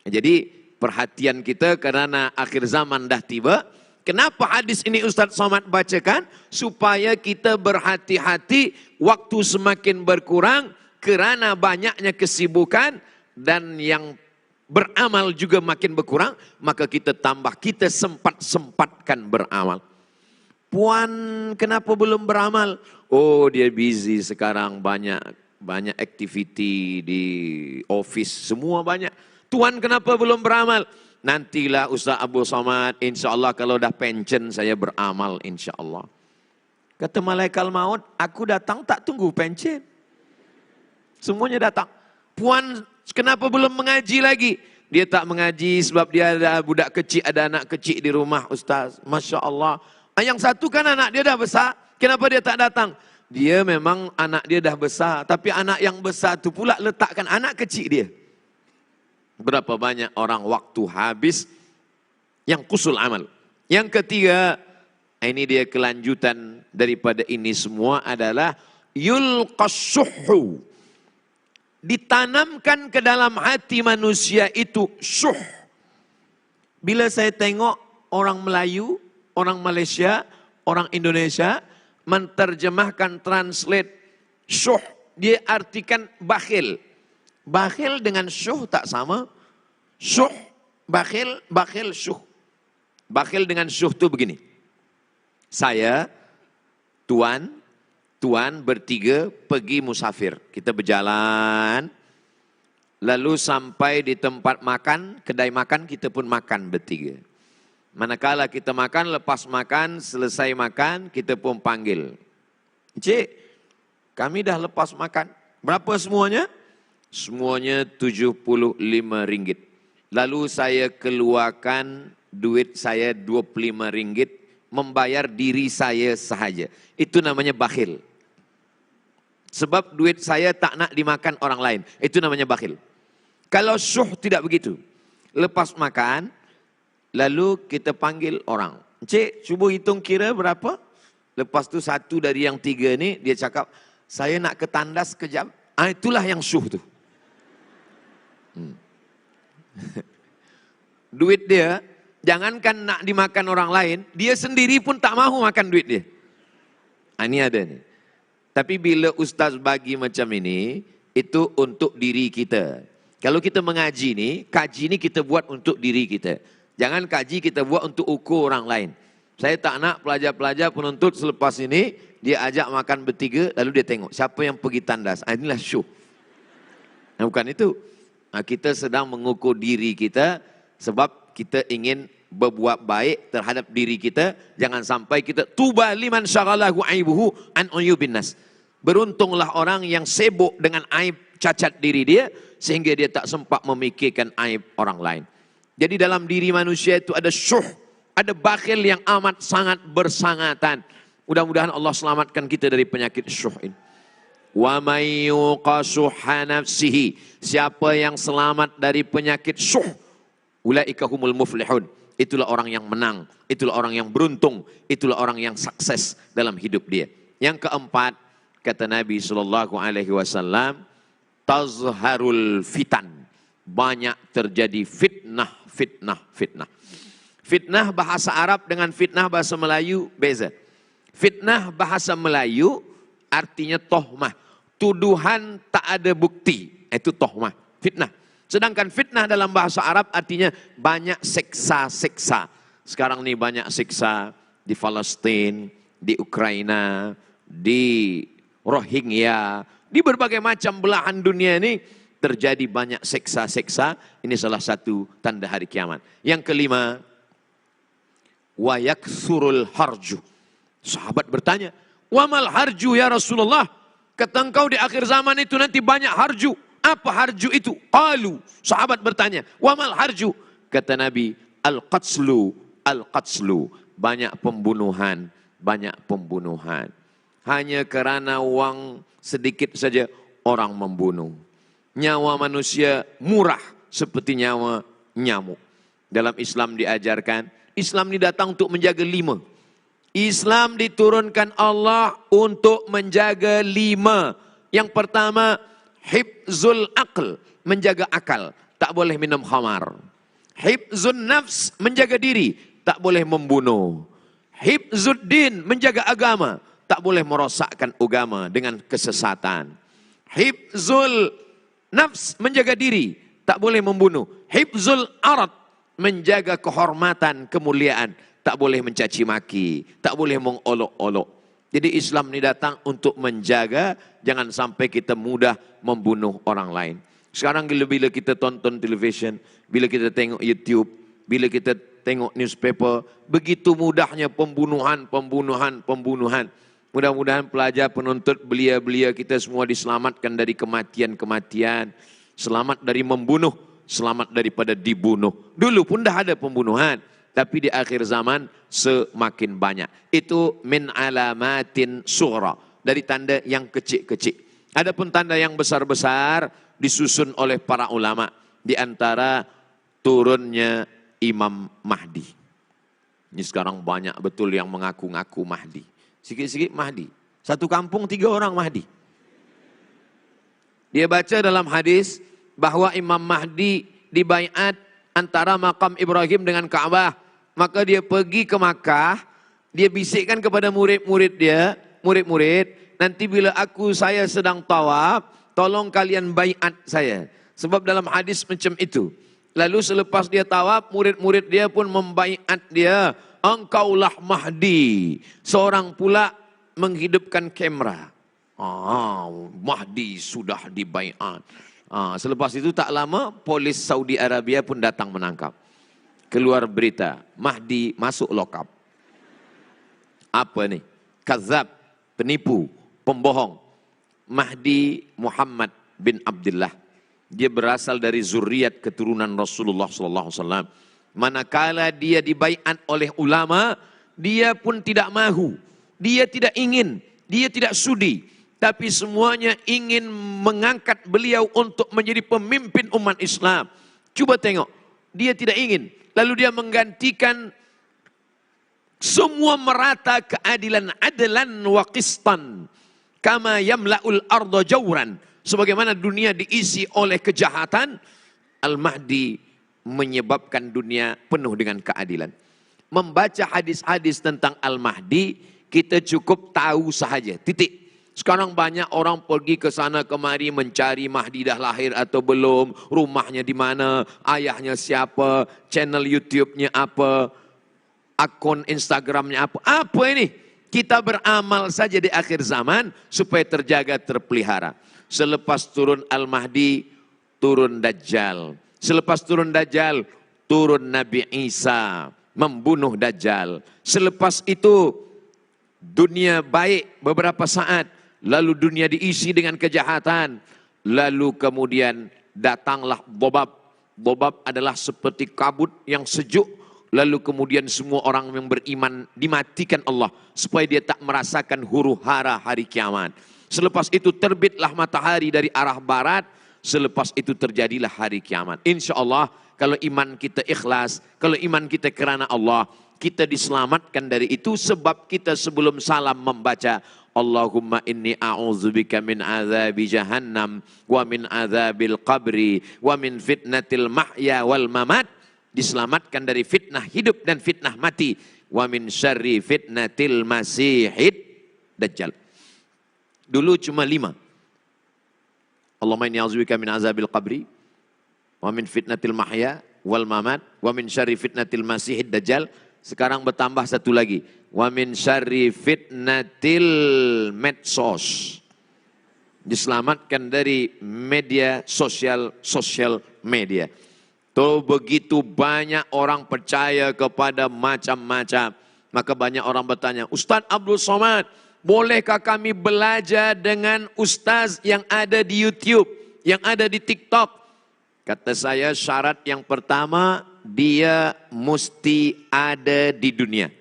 Jadi perhatian kita karena akhir zaman dah tiba. Kenapa hadis ini Ustaz Somad bacakan? Supaya kita berhati-hati, waktu semakin berkurang kerana banyaknya kesibukan dan yang beramal juga makin berkurang. Maka kita tambah, kita sempat-sempatkan beramal. Puan kenapa belum beramal? Oh dia busy sekarang, banyak aktiviti di office, semua banyak. Tuan kenapa belum beramal? nantilah Ustaz Abdul Somad, insya Allah kalau dah pensiun saya beramal insya Allah. Kata malaikat maut, aku datang tak tunggu pensiun. Semuanya datang. Puan kenapa belum mengaji lagi? Dia tak mengaji sebab dia ada budak kecil, ada anak kecil di rumah Ustaz. Masya Allah. Yang satu kan anak dia dah besar, kenapa dia tak datang? Dia memang anak dia dah besar, tapi anak yang besar tu pula letakkan anak kecil dia. Berapa banyak orang waktu habis yang kusul amal. Yang ketiga, ini dia kelanjutan daripada ini semua adalah yulqassuhu. Ditanamkan ke dalam hati manusia itu syuh. Bila saya tengok orang Melayu, orang Malaysia, orang Indonesia menterjemahkan translate syuh, dia artikan bakhil. Bakhil dengan syuh tak sama. Syuh, bakhil, bakhil, syuh. Bakhil dengan syuh tu begini. Saya, Tuan bertiga pergi musafir. Kita berjalan, lalu sampai di tempat makan, kedai makan, kita pun makan bertiga. Manakala kita makan, lepas makan, selesai makan, kita pun panggil. Cik, kami dah lepas makan. Berapa semuanya? Semuanya RM75. Lalu saya keluarkan duit saya RM25 membayar diri saya sahaja. Itu namanya bakhil. Sebab duit saya tak nak dimakan orang lain. Itu namanya bakhil. Kalau syuh tidak begitu. Lepas makan, lalu kita panggil orang. Cik, cuba hitung kira berapa? Lepas tu satu dari yang tiga ni, dia cakap, saya nak ke tandas kejap. Itulah yang syuh tu. Duit dia, jangankan nak dimakan orang lain, dia sendiri pun tak mahu makan duit dia. Ini ada nih. Tapi bila ustaz bagi macam ini, itu untuk diri kita. Kalau kita mengaji nih, kaji ini kita buat untuk diri kita. Jangan kaji kita buat untuk ukur orang lain. Saya tak nak pelajar-pelajar penuntut selepas ini, dia ajak makan bertiga, lalu dia tengok siapa yang pergi tandas. Inilah syuh. Bukan itu. Kita sedang mengukur diri kita sebab kita ingin berbuat baik terhadap diri kita. Jangan sampai kita tuba liman syaghalahu aibuhu an uyubin nas. Beruntunglah orang yang sibuk dengan aib cacat diri dia sehingga dia tak sempat memikirkan aib orang lain. Jadi dalam diri manusia itu ada syuh, ada bakhil yang amat sangat bersangatan. Mudah-mudahan Allah selamatkan kita dari penyakit syuh ini. Wa may yuqa syuhha nafsihi, siapa yang selamat dari penyakit syuh, ulaika humul muflihun, itulah orang yang menang, itulah orang yang beruntung, itulah orang yang sukses dalam hidup dia. Yang keempat, kata Nabi SAW, tazharul fitan, banyak terjadi fitnah. Fitnah bahasa Arab dengan fitnah bahasa Melayu beza. Fitnah bahasa Melayu artinya tohmah, tuduhan tak ada bukti, itu tohmah, fitnah. Sedangkan fitnah dalam bahasa Arab artinya banyak siksa-siksa. Sekarang nih banyak siksa di Palestina, di Ukraina, di Rohingya, di berbagai macam belahan dunia ini terjadi banyak siksa-siksa. Ini salah satu tanda hari kiamat. Yang kelima, wa yaksurul harju. Sahabat bertanya, wa mal harju ya Rasulullah? Kata engkau di akhir zaman itu nanti banyak harju. Apa harju itu? Qalu, sahabat bertanya, wa mal harju? Kata Nabi, al-qatslu, banyak pembunuhan. Hanya kerana uang sedikit saja orang membunuh. Nyawa manusia murah seperti nyawa nyamuk. Dalam Islam diajarkan, Islam ini datang untuk menjaga 5. Islam diturunkan Allah untuk menjaga 5. Yang pertama, hifzul aql, menjaga akal, tak boleh minum khamar. Hifzun nafs, menjaga diri, tak boleh membunuh. Hifzud din, menjaga agama, tak boleh merosakkan agama dengan kesesatan. Hifzul nafs, menjaga diri, tak boleh membunuh. Hifzul arad, menjaga kehormatan, kemuliaan, tak boleh mencaci maki, tak boleh mengolok-olok. Jadi Islam ini datang untuk menjaga, jangan sampai kita mudah membunuh orang lain. Sekarang bila kita tonton televisyen, bila kita tengok YouTube, Bila kita tengok newspaper, begitu mudahnya pembunuhan. Mudah-mudahan pelajar, penuntut, belia-belia kita semua diselamatkan dari kematian-kematian. Selamat dari membunuh, selamat daripada dibunuh. Dulu pun dah ada pembunuhan, tapi di akhir zaman semakin banyak. Itu min alamatin sughra, dari tanda yang kecil-kecil. Adapun tanda yang besar-besar disusun oleh para ulama, di antara turunnya Imam Mahdi. Ini sekarang banyak betul yang mengaku-ngaku Mahdi. Sikit-sikit Mahdi. Satu kampung 3 orang Mahdi. Dia baca dalam hadis bahwa Imam Mahdi dibaiat antara makam Ibrahim dengan Ka'bah. Maka dia pergi ke Makkah, dia bisikkan kepada murid-murid dia, murid-murid, nanti bila saya sedang tawaf, tolong kalian baiat saya. Sebab dalam hadis macam itu. Lalu selepas dia tawaf, murid-murid dia pun membaiat dia. Engkaulah Mahdi. Seorang pula menghidupkan kamera. Mahdi sudah dibaiat. Selepas itu tak lama, polis Saudi Arabia pun datang menangkap. Keluar berita, Mahdi masuk lokap. Apa nih? Kazab, penipu, pembohong. Mahdi Muhammad bin Abdullah. Dia berasal dari zuriat keturunan Rasulullah SAW. Manakala dia dibaiat oleh ulama, dia pun tidak mahu, dia tidak ingin, dia tidak sudi, tapi semuanya ingin mengangkat beliau untuk menjadi pemimpin umat Islam. Coba tengok, dia tidak ingin, lalu dia menggantikan semua merata keadilan, adlan wa qistan, kama yamla'ul arda jawran. Sebagaimana dunia diisi oleh kejahatan, Al-Mahdi menyebabkan dunia penuh dengan keadilan. Membaca hadis-hadis tentang Al-Mahdi, kita cukup tahu sahaja, titik. Sekarang banyak orang pergi ke sana kemari mencari Mahdi dah lahir atau belum, rumahnya di mana, ayahnya siapa, channel YouTube-nya apa, akun Instagram-nya apa. Apa ini? Kita beramal saja di akhir zaman supaya terjaga, terpelihara. Selepas turun Al-Mahdi, turun Dajjal. Selepas turun Dajjal, turun Nabi Isa membunuh Dajjal. Selepas itu dunia baik beberapa saat, lalu dunia diisi dengan kejahatan. Lalu kemudian datanglah Dhobab. Dhobab adalah seperti kabut yang sejuk. Lalu kemudian semua orang yang beriman dimatikan Allah supaya dia tak merasakan huru hara hari kiamat. Selepas itu terbitlah matahari dari arah barat. Selepas itu terjadilah hari kiamat. Insya Allah kalau iman kita ikhlas, kalau iman kita kerana Allah, kita diselamatkan dari itu. Sebab kita sebelum salam membaca Allahumma inni a'udzubika min azabi jahannam wa min azabil qabri wa min fitnatil mahya wal mamat. Diselamatkan dari fitnah hidup dan fitnah mati. Wa min syarri fitnatil masihid dajjal. Dulu cuma 5. Allahumma inni a'udzubika min azabil qabri wa min fitnatil mahya wal mamat wa min syarri fitnatil masihid dajjal. Sekarang bertambah satu lagi, wa min syarri fitnatil medsos. Diselamatkan dari media sosial media. Tuh begitu banyak orang percaya kepada macam-macam. Maka banyak orang bertanya, Ustaz Abdul Somad, bolehkah kami belajar dengan ustaz yang ada di YouTube, yang ada di TikTok? Kata saya, syarat yang pertama, dia mesti ada di dunia.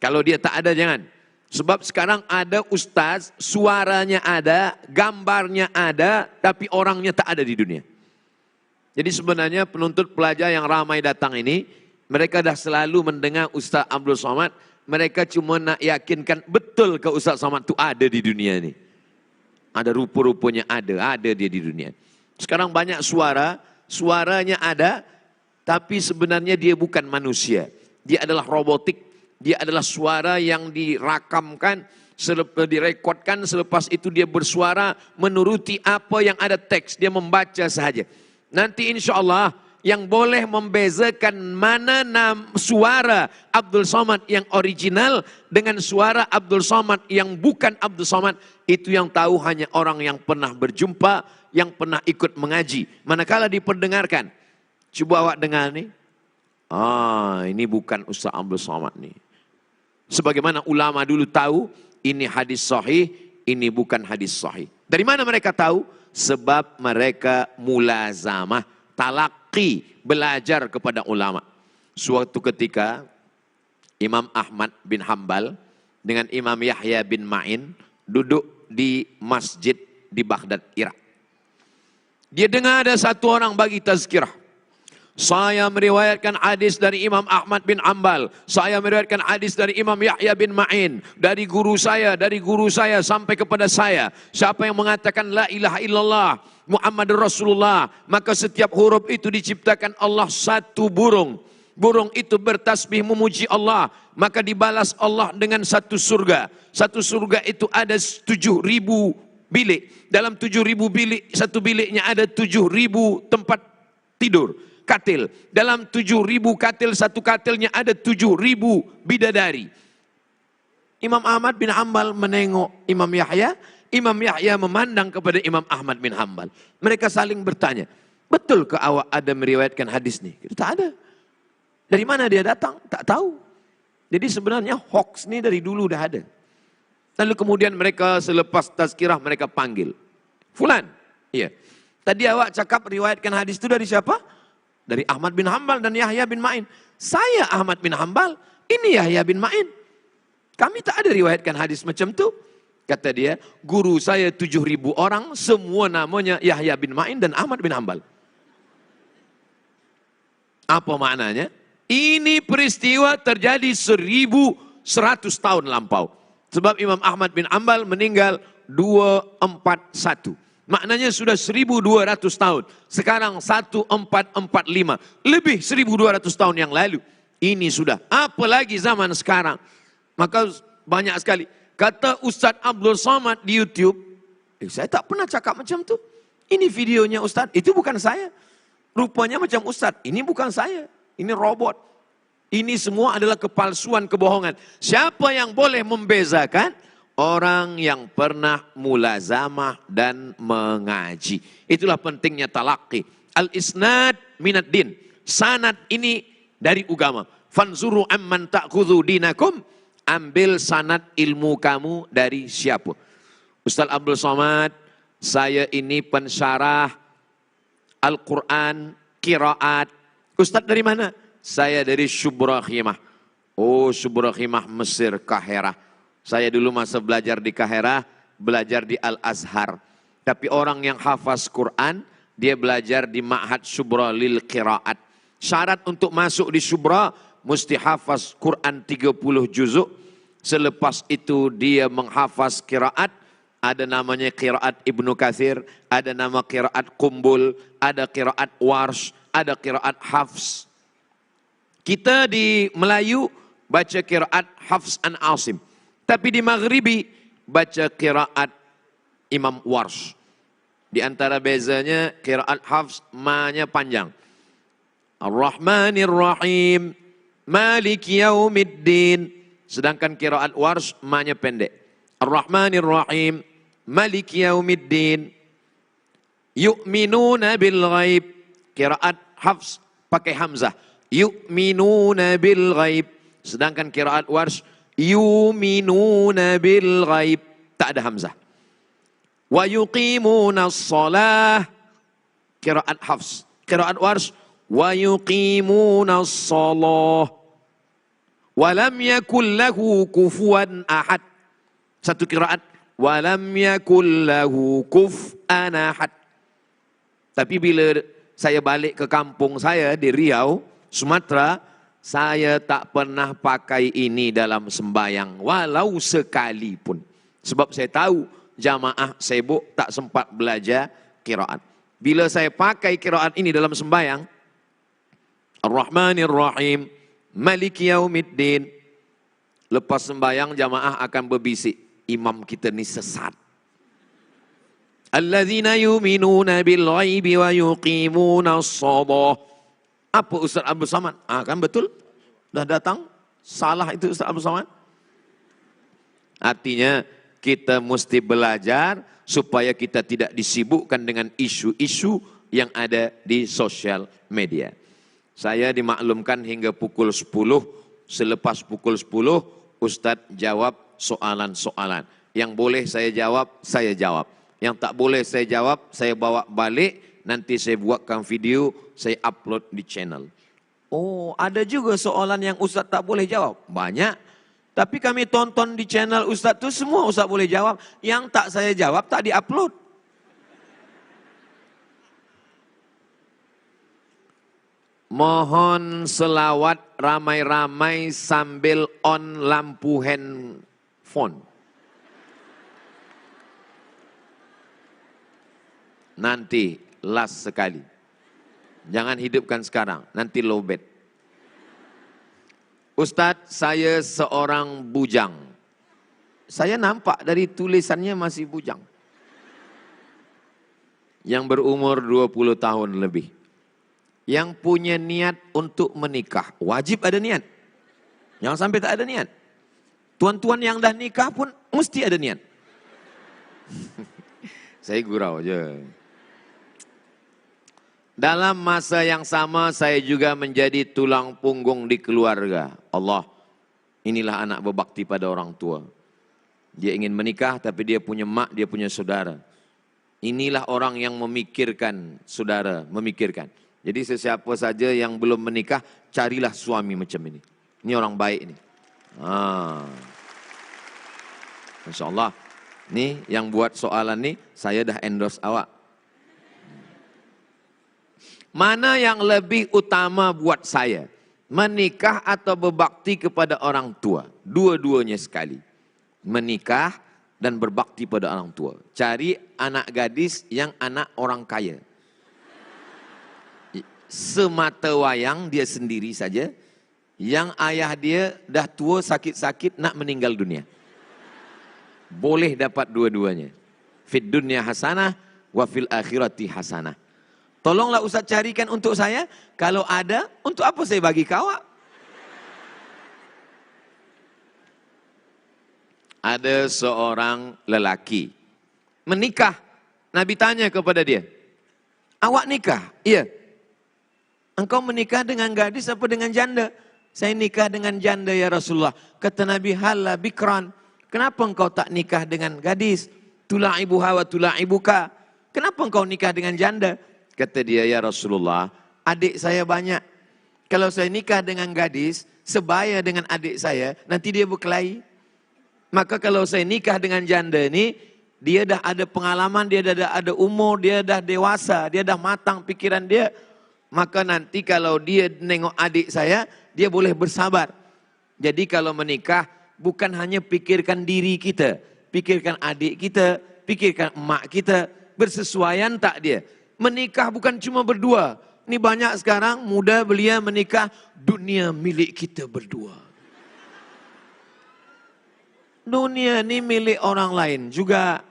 Kalau dia tak ada, jangan. Sebab sekarang ada ustaz, suaranya ada, gambarnya ada, tapi orangnya tak ada di dunia. Jadi sebenarnya penuntut pelajar yang ramai datang ini, mereka dah selalu mendengar Ustaz Abdul Somad. Mereka cuma nak yakinkan betul ke Ustaz Somad itu ada di dunia ini. Ada rupa-rupanya ada dia di dunia. Sekarang banyak suaranya ada, tapi sebenarnya dia bukan manusia. Dia adalah robotik, dia adalah suara yang dirakamkan, direkodkan, selepas itu dia bersuara menuruti apa yang ada teks, dia membaca sahaja. Nanti insya Allah yang boleh membezakan mana suara Abdul Somad yang original dengan suara Abdul Somad yang bukan Abdul Somad, itu yang tahu hanya orang yang pernah berjumpa, yang pernah ikut mengaji. Manakala diperdengarkan, coba awak dengar ni, Ini bukan Ustaz Abdul Somad nih. Sebagaimana ulama dulu tahu, ini hadis sahih, ini bukan hadis sahih. Dari mana mereka tahu? Sebab mereka mulazamah, talaqi, belajar kepada ulama. Suatu ketika, Imam Ahmad bin Hambal dengan Imam Yahya bin Ma'in duduk di masjid di Baghdad, Irak. Dia dengar ada satu orang bagi tazkirah. Saya meriwayatkan hadis dari Imam Ahmad bin Hambal. Saya meriwayatkan hadis dari Imam Yahya bin Ma'in. Dari guru saya sampai kepada saya. Siapa yang mengatakan la ilaha illallah Muhammadur Rasulullah, maka setiap huruf itu diciptakan Allah satu burung. Burung itu bertasbih memuji Allah, maka dibalas Allah dengan satu surga. Satu surga itu ada 7.000 bilik. Dalam 7.000 bilik, satu biliknya ada 7.000 tempat tidur. Katil. Dalam 7.000 katil, satu katilnya ada 7.000 bidadari. Imam Ahmad bin Hambal menengok Imam Yahya. Imam Yahya memandang kepada Imam Ahmad bin Hambal. Mereka saling bertanya, betul ke awak ada meriwayatkan hadis nih? Tak ada. Dari mana dia datang? Tak tahu. Jadi sebenarnya hoax nih dari dulu dah ada. Lalu kemudian mereka selepas tazkirah mereka panggil. Fulan. Iya. Tadi awak cakap riwayatkan hadis itu dari siapa? Dari Ahmad bin Hambal dan Yahya bin Ma'in. Saya Ahmad bin Hambal, ini Yahya bin Ma'in. Kami tak ada riwayatkan hadis macam tu. Kata dia, guru saya 7.000 orang, semua namanya Yahya bin Ma'in dan Ahmad bin Hambal. Apa maknanya? Ini peristiwa terjadi 1.100 tahun lampau. Sebab Imam Ahmad bin Hambal meninggal 241. Maknanya sudah 1.200 tahun. Sekarang 1445. Lebih 1.200 tahun yang lalu. Ini sudah. Apalagi zaman sekarang. Maka banyak sekali. Kata Ustaz Abdul Somad di YouTube. Saya tak pernah cakap macam tu. Ini videonya Ustaz. Itu bukan saya. Rupanya macam Ustaz. Ini bukan saya. Ini robot. Ini semua adalah kepalsuan, kebohongan. Siapa yang boleh membezakan? Orang yang pernah mulazamah dan mengaji. Itulah pentingnya talaqi. Al-isnad minad din. Sanad ini dari agama. Fanzuru amman ta'khudhu dinakum. Ambil sanad ilmu kamu dari siapa. Ustaz Abdul Somad, saya ini pensyarah Al-Quran, qiraat. Ustaz dari mana? Saya dari Syubrahimah. Oh, Syubrahimah Mesir, Kahirah. Saya dulu masa belajar di Kahirah, belajar di Al-Azhar. Tapi orang yang hafaz Quran, dia belajar di Ma'had Syubra lil Qiraat. Syarat untuk masuk di Syubra, mesti hafaz Quran 30 juzuk. Selepas itu dia menghafaz qiraat. Ada namanya qiraat Ibnu Katsir, ada nama qiraat Qumbul, ada qiraat Warsh, ada qiraat Hafs. Kita di Melayu baca qiraat Hafs an Asim. Tapi di Maghribi baca qiraat Imam Warsh. Di antara bezanya qiraat Hafs ma-nya panjang. Ar-Rahmanir Rahim, Maliki Yaumiddin. Sedangkan qiraat Warsh ma-nya pendek. Ar-Rahmanir Rahim, Maliki Yaumiddin. Yu'minuna bil ghaib. Qiraat Hafs pakai hamzah. Yu'minuna bil ghaib. Sedangkan qiraat Warsh yu'minuna bil ghaib. Tak ada hamzah. Wa yuqimuna as-salah. Qiraat Hafs. Qiraat Warsh wa yuqimuna as-salah. Wa lam yakul lahu kufuwan ahad. Satu qiraat wa lam yakul lahu kufuwan ahad. Tapi bila saya balik ke kampung saya di Riau, Sumatera, saya tak pernah pakai ini dalam sembahyang, walau sekalipun. Sebab saya tahu jamaah sibuk tak sempat belajar qiraat. Bila saya pakai qiraat ini dalam sembahyang, Ar-Rahmanir Rahim, Maliki Yaumiddin, lepas sembahyang jamaah akan berbisik, imam kita ni sesat. Alladzina yu'minuna bil ghaibi wa yuqimuna as-shalah. Apa Ustaz Abdul Somad? Kan betul. Dah datang. Salah itu Ustaz Abdul Somad. Artinya kita mesti belajar supaya kita tidak disibukkan dengan isu-isu yang ada di sosial media. Saya dimaklumkan hingga pukul 10, selepas pukul 10, Ustadz jawab soalan-soalan. Yang boleh saya jawab, saya jawab. Yang tak boleh saya jawab, saya bawa balik, nanti saya buatkan video, saya upload di channel. Oh, ada juga soalan yang Ustadz tak boleh jawab. Banyak. Tapi kami tonton di channel Ustadz itu semua Ustadz boleh jawab. Yang tak saya jawab, tak di-upload. Mohon selawat ramai-ramai sambil on lampu handphone. Nanti last sekali. Jangan hidupkan sekarang, nanti lowbat. Ustadz, saya seorang bujang. Saya nampak dari tulisannya masih bujang. Yang berumur 20 tahun lebih. Yang punya niat untuk menikah. Wajib ada niat. Jangan sampai tak ada niat. Tuan-tuan yang dah nikah pun mesti ada niat. Saya gurau aja. Dalam masa yang sama saya juga menjadi tulang punggung di keluarga. Allah, inilah anak berbakti pada orang tua. Dia ingin menikah tapi dia punya mak, dia punya saudara. Inilah orang yang memikirkan saudara, memikirkan. Jadi sesiapa saja yang belum menikah, carilah suami macam ini. Ini orang baik ini. Masya Allah. Nih yang buat soalan nih, saya dah endorse awak. Mana yang lebih utama buat saya? Menikah atau berbakti kepada orang tua? Dua-duanya sekali. Menikah dan berbakti pada orang tua. Cari anak gadis yang anak orang kaya. Semata wayang dia sendiri saja. Yang ayah dia dah tua sakit-sakit nak meninggal dunia. Boleh dapat dua-duanya. Fid dunya hasanah wa fil akhirati hasanah. Tolonglah Ustaz carikan untuk saya. Kalau ada, untuk apa saya bagi kau? Ada seorang lelaki menikah. Nabi tanya kepada dia, awak nikah? Iya. Engkau menikah dengan gadis apa dengan janda? Saya nikah dengan janda ya Rasulullah. Kata Nabi, halla bikran. Kenapa engkau tak nikah dengan gadis? Tula'ibuha wa tula'ibuka. Kenapa engkau nikah dengan janda? Kata dia, ya Rasulullah, adik saya banyak. Kalau saya nikah dengan gadis, sebaya dengan adik saya, nanti dia berkelahi. Maka kalau saya nikah dengan janda ini, dia dah ada pengalaman, dia dah ada umur, dia dah dewasa, dia dah matang pikiran dia. Maka nanti kalau dia nengok adik saya, dia boleh bersabar. Jadi kalau menikah, bukan hanya pikirkan diri kita. Pikirkan adik kita, pikirkan emak kita. Bersesuaian tak dia? Menikah bukan cuma berdua. Ini banyak sekarang muda belia menikah, dunia milik kita berdua. Dunia ini milik orang lain juga.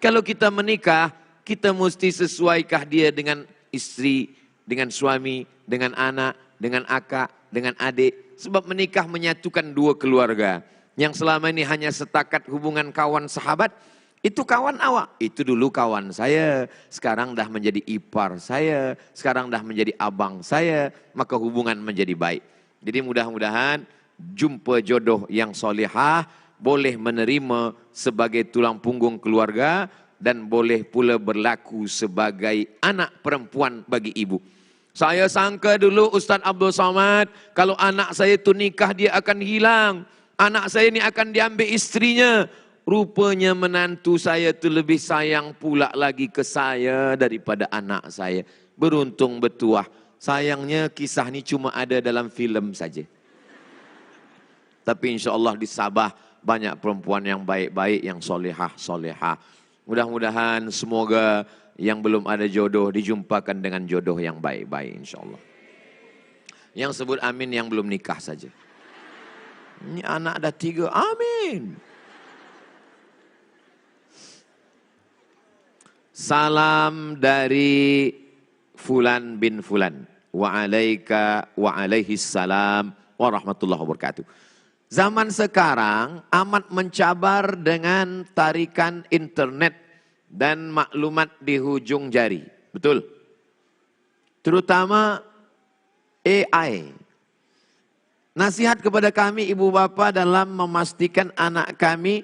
Kalau kita menikah, kita mesti sesuaikah dia dengan istri, dengan suami, dengan anak, dengan akak, dengan adik. Sebab menikah menyatukan dua keluarga. Yang selama ini hanya setakat hubungan kawan sahabat, itu kawan awak. Itu dulu kawan saya, sekarang dah menjadi ipar saya, sekarang dah menjadi abang saya, maka hubungan menjadi baik. Jadi mudah-mudahan jumpa jodoh yang solehah, boleh menerima sebagai tulang punggung keluarga, dan boleh pula berlaku sebagai anak perempuan bagi ibu. Saya sangka dulu Ustaz Abdul Somad, kalau anak saya itu nikah dia akan hilang. Anak saya ini akan diambil istrinya. Rupanya menantu saya itu lebih sayang pula lagi ke saya daripada anak saya. Beruntung bertuah. Sayangnya kisah ini cuma ada dalam filem saja. Tapi insya Allah di Sabah banyak perempuan yang baik-baik, yang solehah. Mudah-mudahan semoga yang belum ada jodoh dijumpakan dengan jodoh yang baik-baik insya Allah. Yang sebut amin yang belum nikah saja. Ini anak dah 3, amin. Salam dari Fulan bin Fulan. Wa alaika wa alaihis salam warahmatullahi wabarakatuh. Zaman sekarang amat mencabar dengan tarikan internet dan maklumat di hujung jari. Betul? Terutama AI. Nasihat kepada kami ibu bapa dalam memastikan anak kami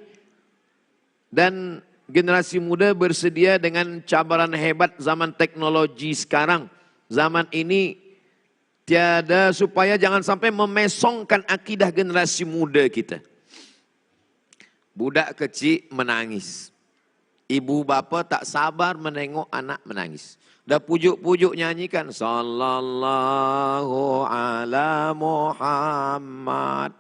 dan generasi muda bersedia dengan cabaran hebat zaman teknologi sekarang. Zaman ini tiada, supaya jangan sampai memesongkan akidah generasi muda kita. Budak kecil menangis. Ibu bapa tak sabar menengok anak menangis. Dah pujuk-pujuk nyanyikan sallallahu ala Muhammad.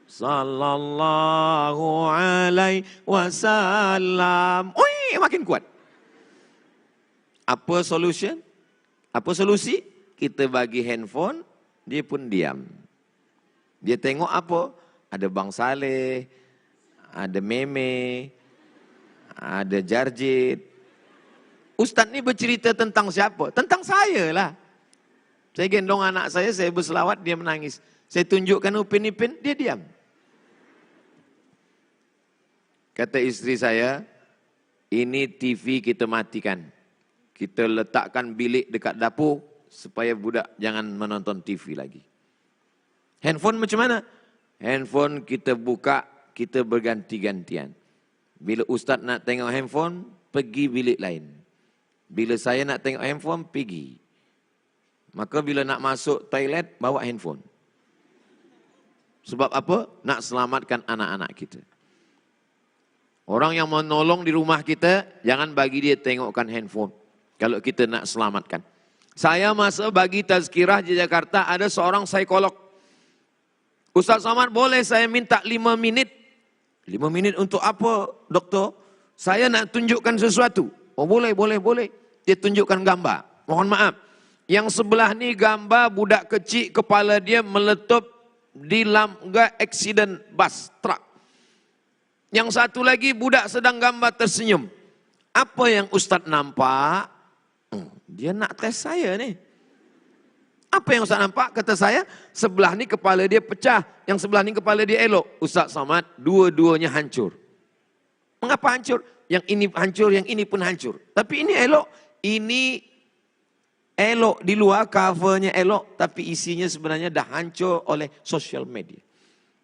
Sallallahu alaihi wasallam. Makin kuat. Apa solution? Apa solusi? Kita bagi handphone, dia pun diam. Dia tengok apa? Ada Bang Saleh, ada Meme, ada Jarjit. Ustaz ni bercerita tentang siapa? Tentang saya lah. Saya gendong anak saya berselawat, dia menangis. Saya tunjukkan Upin Ipin, dia diam. Kata istri saya, ini TV kita matikan. Kita letakkan bilik dekat dapur, supaya budak jangan menonton TV lagi. Handphone macam mana? Handphone kita buka, kita berganti-gantian. Bila ustaz nak tengok handphone, pergi bilik lain. Bila saya nak tengok handphone, pergi. Maka bila nak masuk toilet, bawa handphone. Sebab apa? Nak selamatkan anak-anak kita. Orang yang menolong di rumah kita, jangan bagi dia tengokkan handphone. Kalau kita nak selamatkan. Saya masa bagi tazkirah di Jakarta, ada seorang psikolog. Ustaz Somad, boleh saya minta 5 minit? 5 minit untuk apa, doktor? Saya nak tunjukkan sesuatu. Oh boleh. Dia tunjukkan gambar. Mohon maaf. Yang sebelah ni gambar budak kecil, kepala dia meletup di lamga aksiden bus, truk. Yang satu lagi budak sedang gambar tersenyum. Apa yang Ustaz nampak? Dia nak tes saya ni. Apa yang Ustaz nampak? Kata saya, sebelah ni kepala dia pecah. Yang sebelah ni kepala dia elok. Ustaz Somad, dua-duanya hancur. Mengapa hancur? Yang ini hancur, yang ini pun hancur. Tapi ini elok. Ini elok di luar, covernya elok. Tapi isinya sebenarnya dah hancur oleh social media.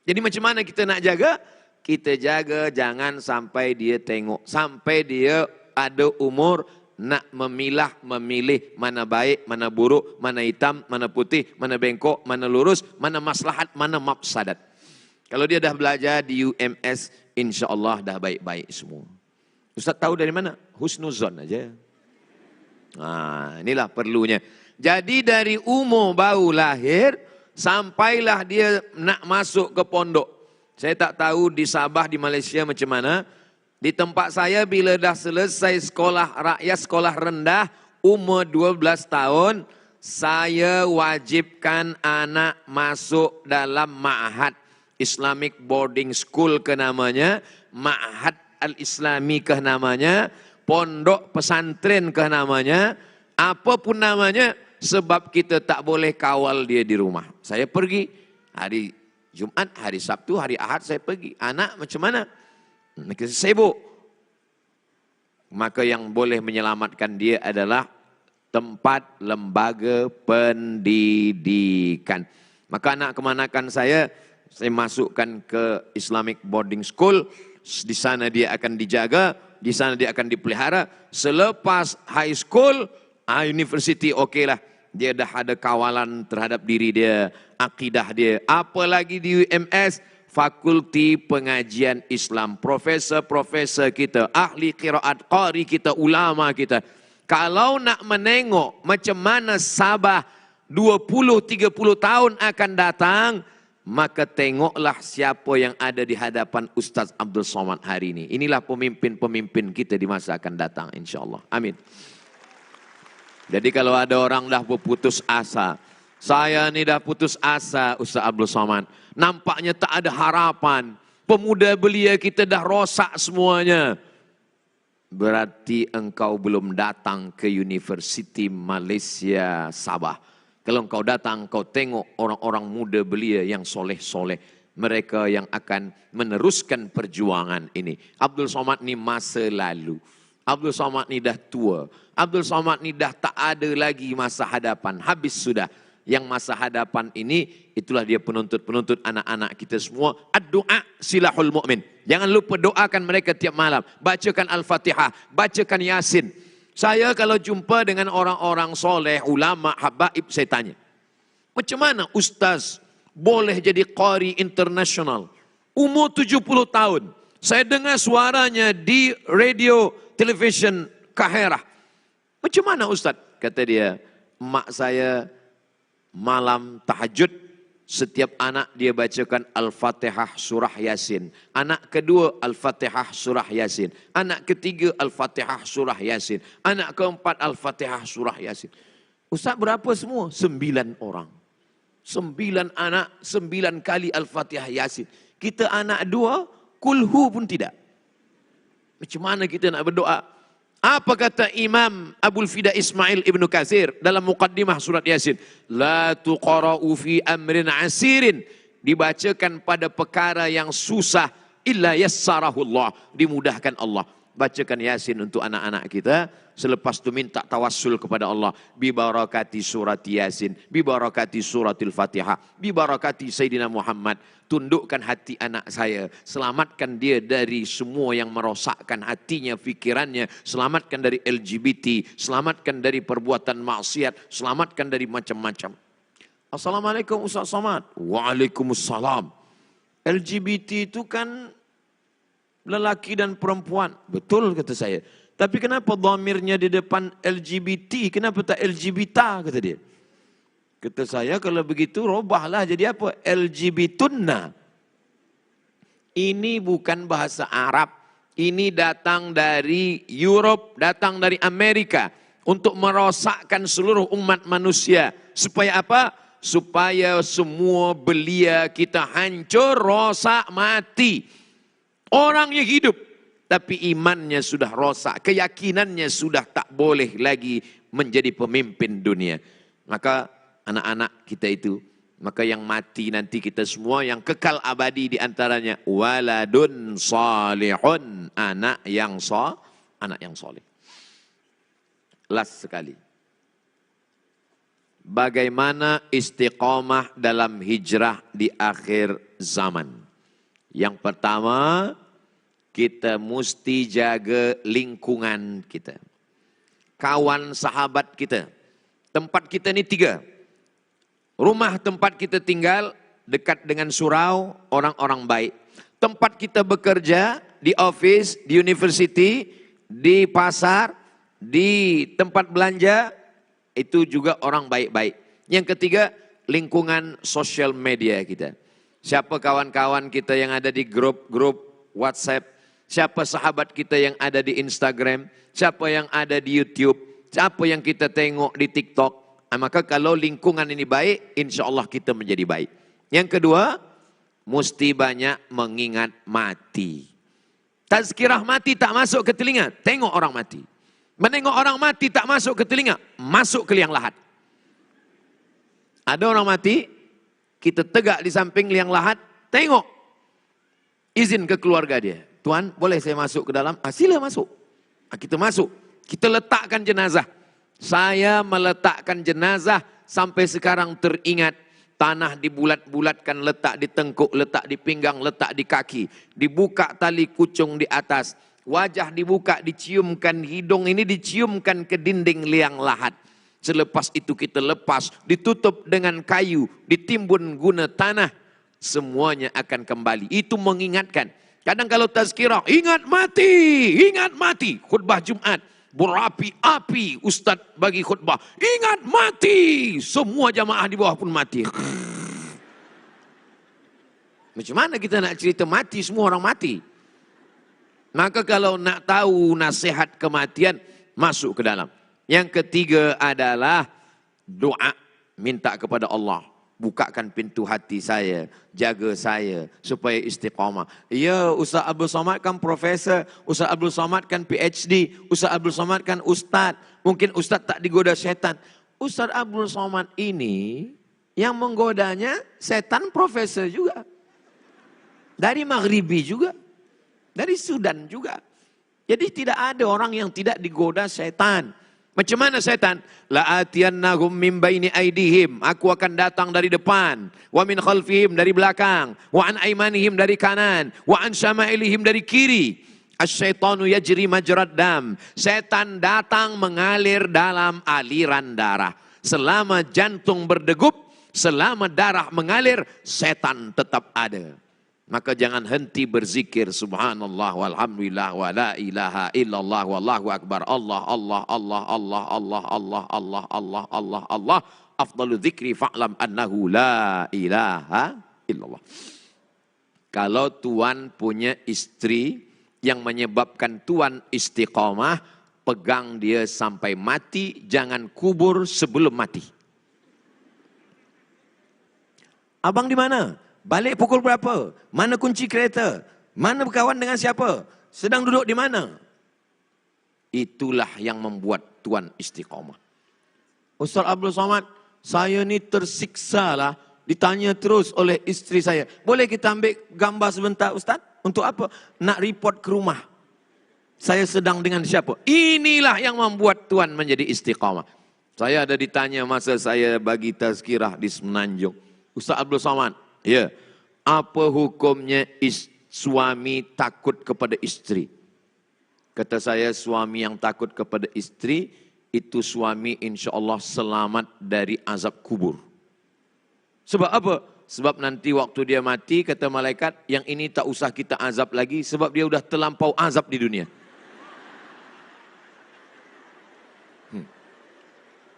Jadi macam mana kita nak jaga? Kita jaga jangan sampai dia tengok. Sampai dia ada umur nak memilih mana baik, mana buruk, mana hitam, mana putih, mana bengkok, mana lurus, mana maslahat, mana mafsadat. Kalau dia dah belajar di UMS, insya Allah dah baik-baik semua. Ustaz tahu dari mana? Husnuzon aja. Inilah perlunya. Jadi dari umur baru lahir, sampailah dia nak masuk ke pondok. Saya tak tahu di Sabah, di Malaysia macam mana. Di tempat saya bila dah selesai sekolah rakyat, sekolah rendah, umur 12 tahun, saya wajibkan anak masuk dalam ma'had. Islamic Boarding School ke namanya, ma'had al-Islami ke namanya, pondok pesantren ke namanya, apapun namanya, sebab kita tak boleh kawal dia di rumah. Saya pergi hari Jumat, hari Sabtu, hari Ahad saya pergi. Anak macam mana? Mereka sibuk. Maka yang boleh menyelamatkan dia adalah tempat lembaga pendidikan. Maka anak kemanakan saya masukkan ke Islamic Boarding School. Di sana dia akan dijaga, di sana dia akan dipelihara. Selepas high school, university okeylah. Dia dah ada kawalan terhadap diri dia, akidah dia. Apalagi di UMS, Fakulti Pengajian Islam. Profesor-profesor kita, ahli qiraat, qari kita, ulama kita. Kalau nak menengok macam mana Sabah 20-30 tahun akan datang, maka tengoklah siapa yang ada di hadapan Ustaz Abdul Somad hari ini. Inilah pemimpin-pemimpin kita di masa akan datang, insyaAllah. Amin. Jadi kalau ada orang dah berputus asa, saya ni dah putus asa Ustaz Abdul Somad, nampaknya tak ada harapan, pemuda belia kita dah rosak semuanya, berarti engkau belum datang ke Universiti Malaysia Sabah. Kalau engkau datang, kau tengok orang-orang muda belia yang soleh-soleh, mereka yang akan meneruskan perjuangan ini. Abdul Somad ni masa lalu. Abdul Somad ni dah tua. Abdul Somad ni dah tak ada lagi masa hadapan. Habis sudah. Yang masa hadapan ini, itulah dia penuntut-penuntut anak-anak kita semua. Ad-du'a silahul mu'min. Jangan lupa doakan mereka tiap malam. Bacakan Al-Fatihah, bacakan Yasin. Saya kalau jumpa dengan orang-orang soleh, ulama, habaib, saya tanya. Macam mana ustaz boleh jadi qari internasional? Umur 70 tahun. Saya dengar suaranya di radio, television, Kaherah. Macam mana ustaz? Kata dia, mak saya malam tahajud, setiap anak dia bacakan Al-Fatihah surah Yasin. Anak kedua Al-Fatihah surah Yasin. Anak ketiga Al-Fatihah surah Yasin. Anak keempat Al-Fatihah surah Yasin. Ustaz berapa semua? 9 orang. 9 anak, 9 kali Al-Fatihah Yasin. Kita anak 2, kulhu pun tidak. Macam mana kita nak berdoa? Apa kata Imam Abul Fida Ismail Ibn Katsir dalam muqaddimah surat Yasin? La tuqara'u fi amrin asirin. Dibacakan pada perkara yang susah. Illa yassarahullah. Dimudahkan Allah. Bacakan Yasin untuk anak-anak kita. Selepas itu minta tawassul kepada Allah. Bibarakati surat Yasin. Bibarakati suratil Fatihah. Bibarakati Sayyidina Muhammad. Tundukkan hati anak saya. Selamatkan dia dari semua yang merosakkan hatinya, fikirannya. Selamatkan dari LGBT. Selamatkan dari perbuatan maksiat. Selamatkan dari macam-macam. Assalamualaikum Ustaz Somad. Waalaikumsalam. LGBT itu kan lelaki dan perempuan. Betul kata saya. Tapi kenapa dhamirnya di depan LGBT? Kenapa tak LGBT kata dia? Kata saya kalau begitu robahlah jadi apa? LGBtunna. Ini bukan bahasa Arab. Ini datang dari Europe, datang dari Amerika. Untuk merosakkan seluruh umat manusia. Supaya apa? Supaya semua belia kita hancur, rosak, mati. Orangnya hidup. Tapi imannya sudah rosak. Keyakinannya sudah tak boleh lagi menjadi pemimpin dunia. Maka anak-anak kita itu, maka yang mati nanti kita semua, yang kekal abadi di antaranya waladun salihun, anak yang soleh. Last sekali. Bagaimana istiqomah dalam hijrah di akhir zaman? Yang pertama, kita mesti jaga lingkungan kita. Kawan sahabat kita. Tempat kita ini 3. Rumah tempat kita tinggal dekat dengan surau, orang-orang baik. Tempat kita bekerja, di office, di university, di pasar, di tempat belanja, itu juga orang baik-baik. Yang ketiga, lingkungan sosial media kita. Siapa kawan-kawan kita yang ada di grup-grup WhatsApp, siapa sahabat kita yang ada di Instagram, siapa yang ada di YouTube, siapa yang kita tengok di TikTok. Maka kalau lingkungan ini baik, insya Allah kita menjadi baik. Yang kedua, mesti banyak mengingat mati. Tazkirah mati tak masuk ke telinga, tengok orang mati. Menengok orang mati tak masuk ke telinga, masuk ke liang lahat. Ada orang mati, kita tegak di samping liang lahat, tengok. Izin ke keluarga dia. Tuan, boleh saya masuk ke dalam? Sila masuk. Kita masuk. Kita letakkan jenazah. Saya meletakkan jenazah sampai sekarang teringat. Tanah dibulat-bulatkan, letak di tengkuk, letak di pinggang, letak di kaki. Dibuka tali kucung di atas. Wajah dibuka, diciumkan, hidung ini diciumkan ke dinding liang lahat. Selepas itu kita lepas, ditutup dengan kayu, ditimbun guna tanah. Semuanya akan kembali. Itu mengingatkan. Kadang kalau tazkirah, ingat mati. Khutbah Jumat. Berapi-api Ustaz bagi khutbah. Ingat mati. Semua jamaah di bawah pun mati. Macam mana kita nak cerita mati, semua orang mati. Maka kalau nak tahu nasihat kematian, masuk ke dalam. Yang ketiga adalah doa. Minta kepada Allah. Bukakan pintu hati saya, jaga saya supaya istiqamah. Ya, Ustaz Abdul Somad kan profesor, Ustaz Abdul Somad kan PhD, Ustaz Abdul Somad kan ustaz. Mungkin ustaz tak digoda setan. Ustaz Abdul Somad ini yang menggodanya setan profesor juga. Dari Maghribi juga. Dari Sudan juga. Jadi tidak ada orang yang tidak digoda setan. Macam mana setan? La'atiyannahum min baini aidihim. Aku akan datang dari depan. Wa min khalfihim, dari belakang. Wa an aimanihim, dari kanan. Wa an syama'ilihim, dari kiri. Asyaitanu yajri majrad dam. Setan datang mengalir dalam aliran darah. Selama jantung berdegup, selama darah mengalir, setan tetap ada. Maka jangan henti berzikir subhanallah walhamdulillah wa la ilaha illallah wallahu akbar. Allah Allah Allah Allah Allah Allah Allah Allah Allah Allah. Afdalu dzikri fa'lam annahu la ilaha illallah. Kalau tuan punya istri yang menyebabkan tuan istiqamah, pegang dia sampai mati, jangan kubur sebelum mati. Abang di mana? Balik pukul berapa? Mana kunci kereta? Mana berkawan dengan siapa? Sedang duduk di mana? Itulah yang membuat tuan istiqamah. Ustaz Abdul Somad, saya ni tersiksa lah. Ditanya terus oleh isteri saya. Boleh kita ambil gambar sebentar Ustaz? Untuk apa? Nak report ke rumah. Saya sedang dengan siapa? Inilah yang membuat tuan menjadi istiqamah. Saya ada ditanya masa saya bagi tazkirah di Semenanjung. Ustaz Abdul Somad, ya, apa hukumnya suami takut kepada istri? Kata saya, suami yang takut kepada istri, itu suami insya Allah selamat dari azab kubur. Sebab apa? Sebab nanti waktu dia mati, kata malaikat, yang ini tak usah kita azab lagi, sebab dia sudah terlampau azab di dunia.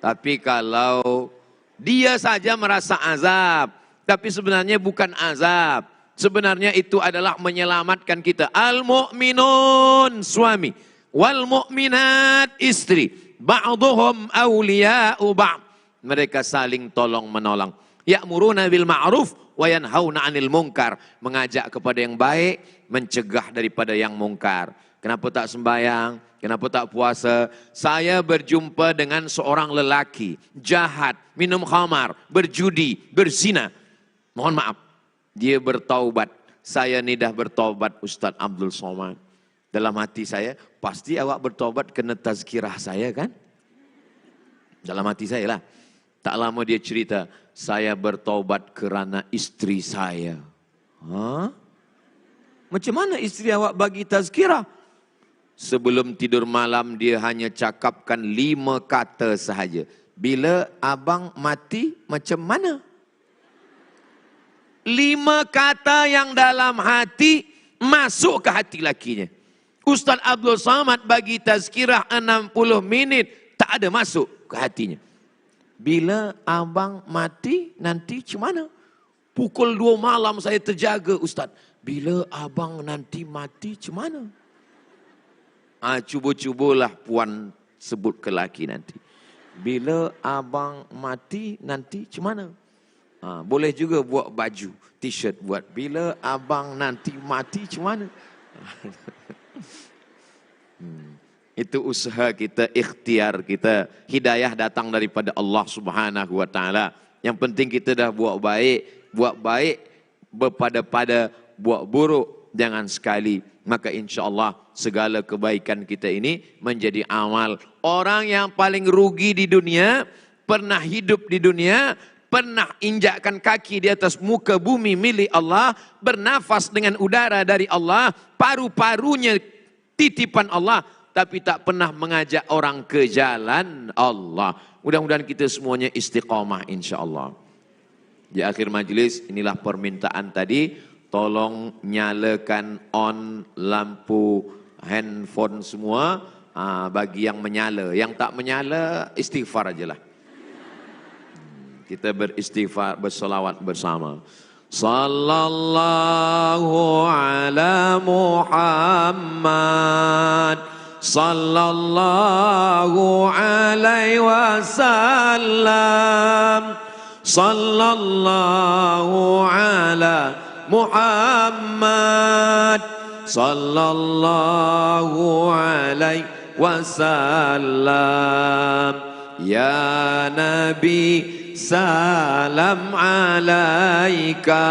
Tapi kalau dia saja merasa azab, tapi sebenarnya bukan azab. Sebenarnya itu adalah menyelamatkan kita. Al-mu'minun suami. Wal mu'minat istri. Ba'duhum awliya'u ba'd. Mereka saling tolong menolong. Ya'muruna bil ma'ruf wa yanhauna 'anil munkar. Mengajak kepada yang baik, mencegah daripada yang mungkar. Kenapa tak sembahyang? Kenapa tak puasa? Saya berjumpa dengan seorang lelaki jahat, minum khamar, berjudi, berzina. Mohon maaf, dia bertaubat. Saya ni dah bertaubat Ustaz Abdul Somad. Dalam hati saya, pasti awak bertaubat kena tazkirah saya kan? Dalam hati saya lah. Tak lama dia cerita, saya bertaubat kerana isteri saya. Hah? Macam mana isteri awak bagi tazkirah? Sebelum tidur malam dia hanya cakapkan 5 kata sahaja. Bila abang mati macam mana? 5 kata yang dalam hati masuk ke hati lakinya. Ustaz Abdul Somad bagi tazkirah 60 minit tak ada masuk ke hatinya. Bila abang mati nanti macam mana? Pukul 2 malam saya terjaga Ustaz. Bila abang nanti mati macam mana? Cuba-cubalah puan sebut ke laki nanti. Bila abang mati nanti macam mana? Boleh juga buat baju, t-shirt buat. Bila abang nanti mati macam mana? Itu usaha kita, ikhtiar kita. Hidayah datang daripada Allah Subhanahu wa taala. Yang penting kita dah buat baik berpada-pada, buat buruk jangan sekali. Maka insya-Allah segala kebaikan kita ini menjadi amal. Orang yang paling rugi di dunia, pernah hidup di dunia, pernah injakkan kaki di atas muka bumi milik Allah, bernafas dengan udara dari Allah, paru-parunya titipan Allah, tapi tak pernah mengajak orang ke jalan Allah. Mudah-mudahan kita semuanya istiqamah insya-Allah. Di akhir majlis inilah permintaan tadi, tolong nyalakan on lampu handphone semua, bagi yang menyala. Yang tak menyala istighfar ajalah. Kita beristighfar, bersolawat bersama. Sallallahu ala Muhammad, sallallahu alaihi wasallam, sallallahu ala Muhammad, sallallahu alaihi wasallam. Ya Nabi salam alaika,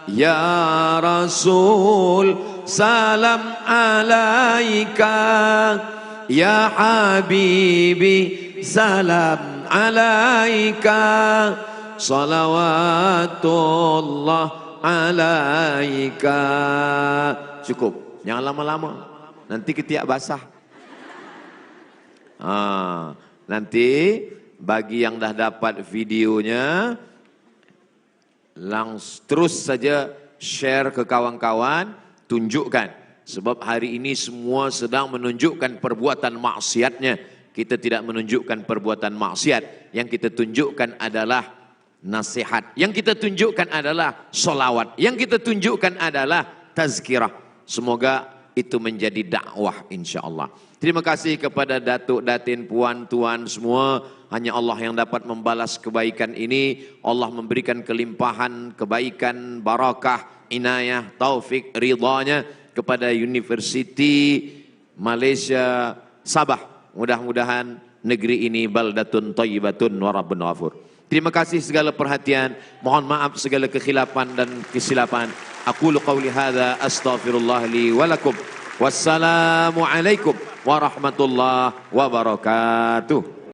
ya Rasul salam alaika ya habibi salam alaika salawatullah alaika. Cukup, jangan lama-lama, nanti ketiak basah. Nanti bagi yang dah dapat videonya, terus saja share ke kawan-kawan, tunjukkan. Sebab hari ini semua sedang menunjukkan perbuatan maksiatnya. Kita tidak menunjukkan perbuatan maksiat. Yang kita tunjukkan adalah nasihat. Yang kita tunjukkan adalah solawat. Yang kita tunjukkan adalah tazkirah. Semoga itu menjadi dakwah insyaAllah. Terima kasih kepada datuk, datin, puan, tuan semua. Hanya Allah yang dapat membalas kebaikan ini. Allah memberikan kelimpahan, kebaikan, barakah, inayah, taufik, ridhanya kepada Universiti Malaysia Sabah. Mudah-mudahan negeri ini baldatun thayyibatun wa rabbun ghafur. Terima kasih segala perhatian. Mohon maaf segala kekhilafan dan kesilapan. Aqulu qawli hadza astaghfirullah li wa lakum. Wassalamu alaikum warahmatullahi wabarakatuh.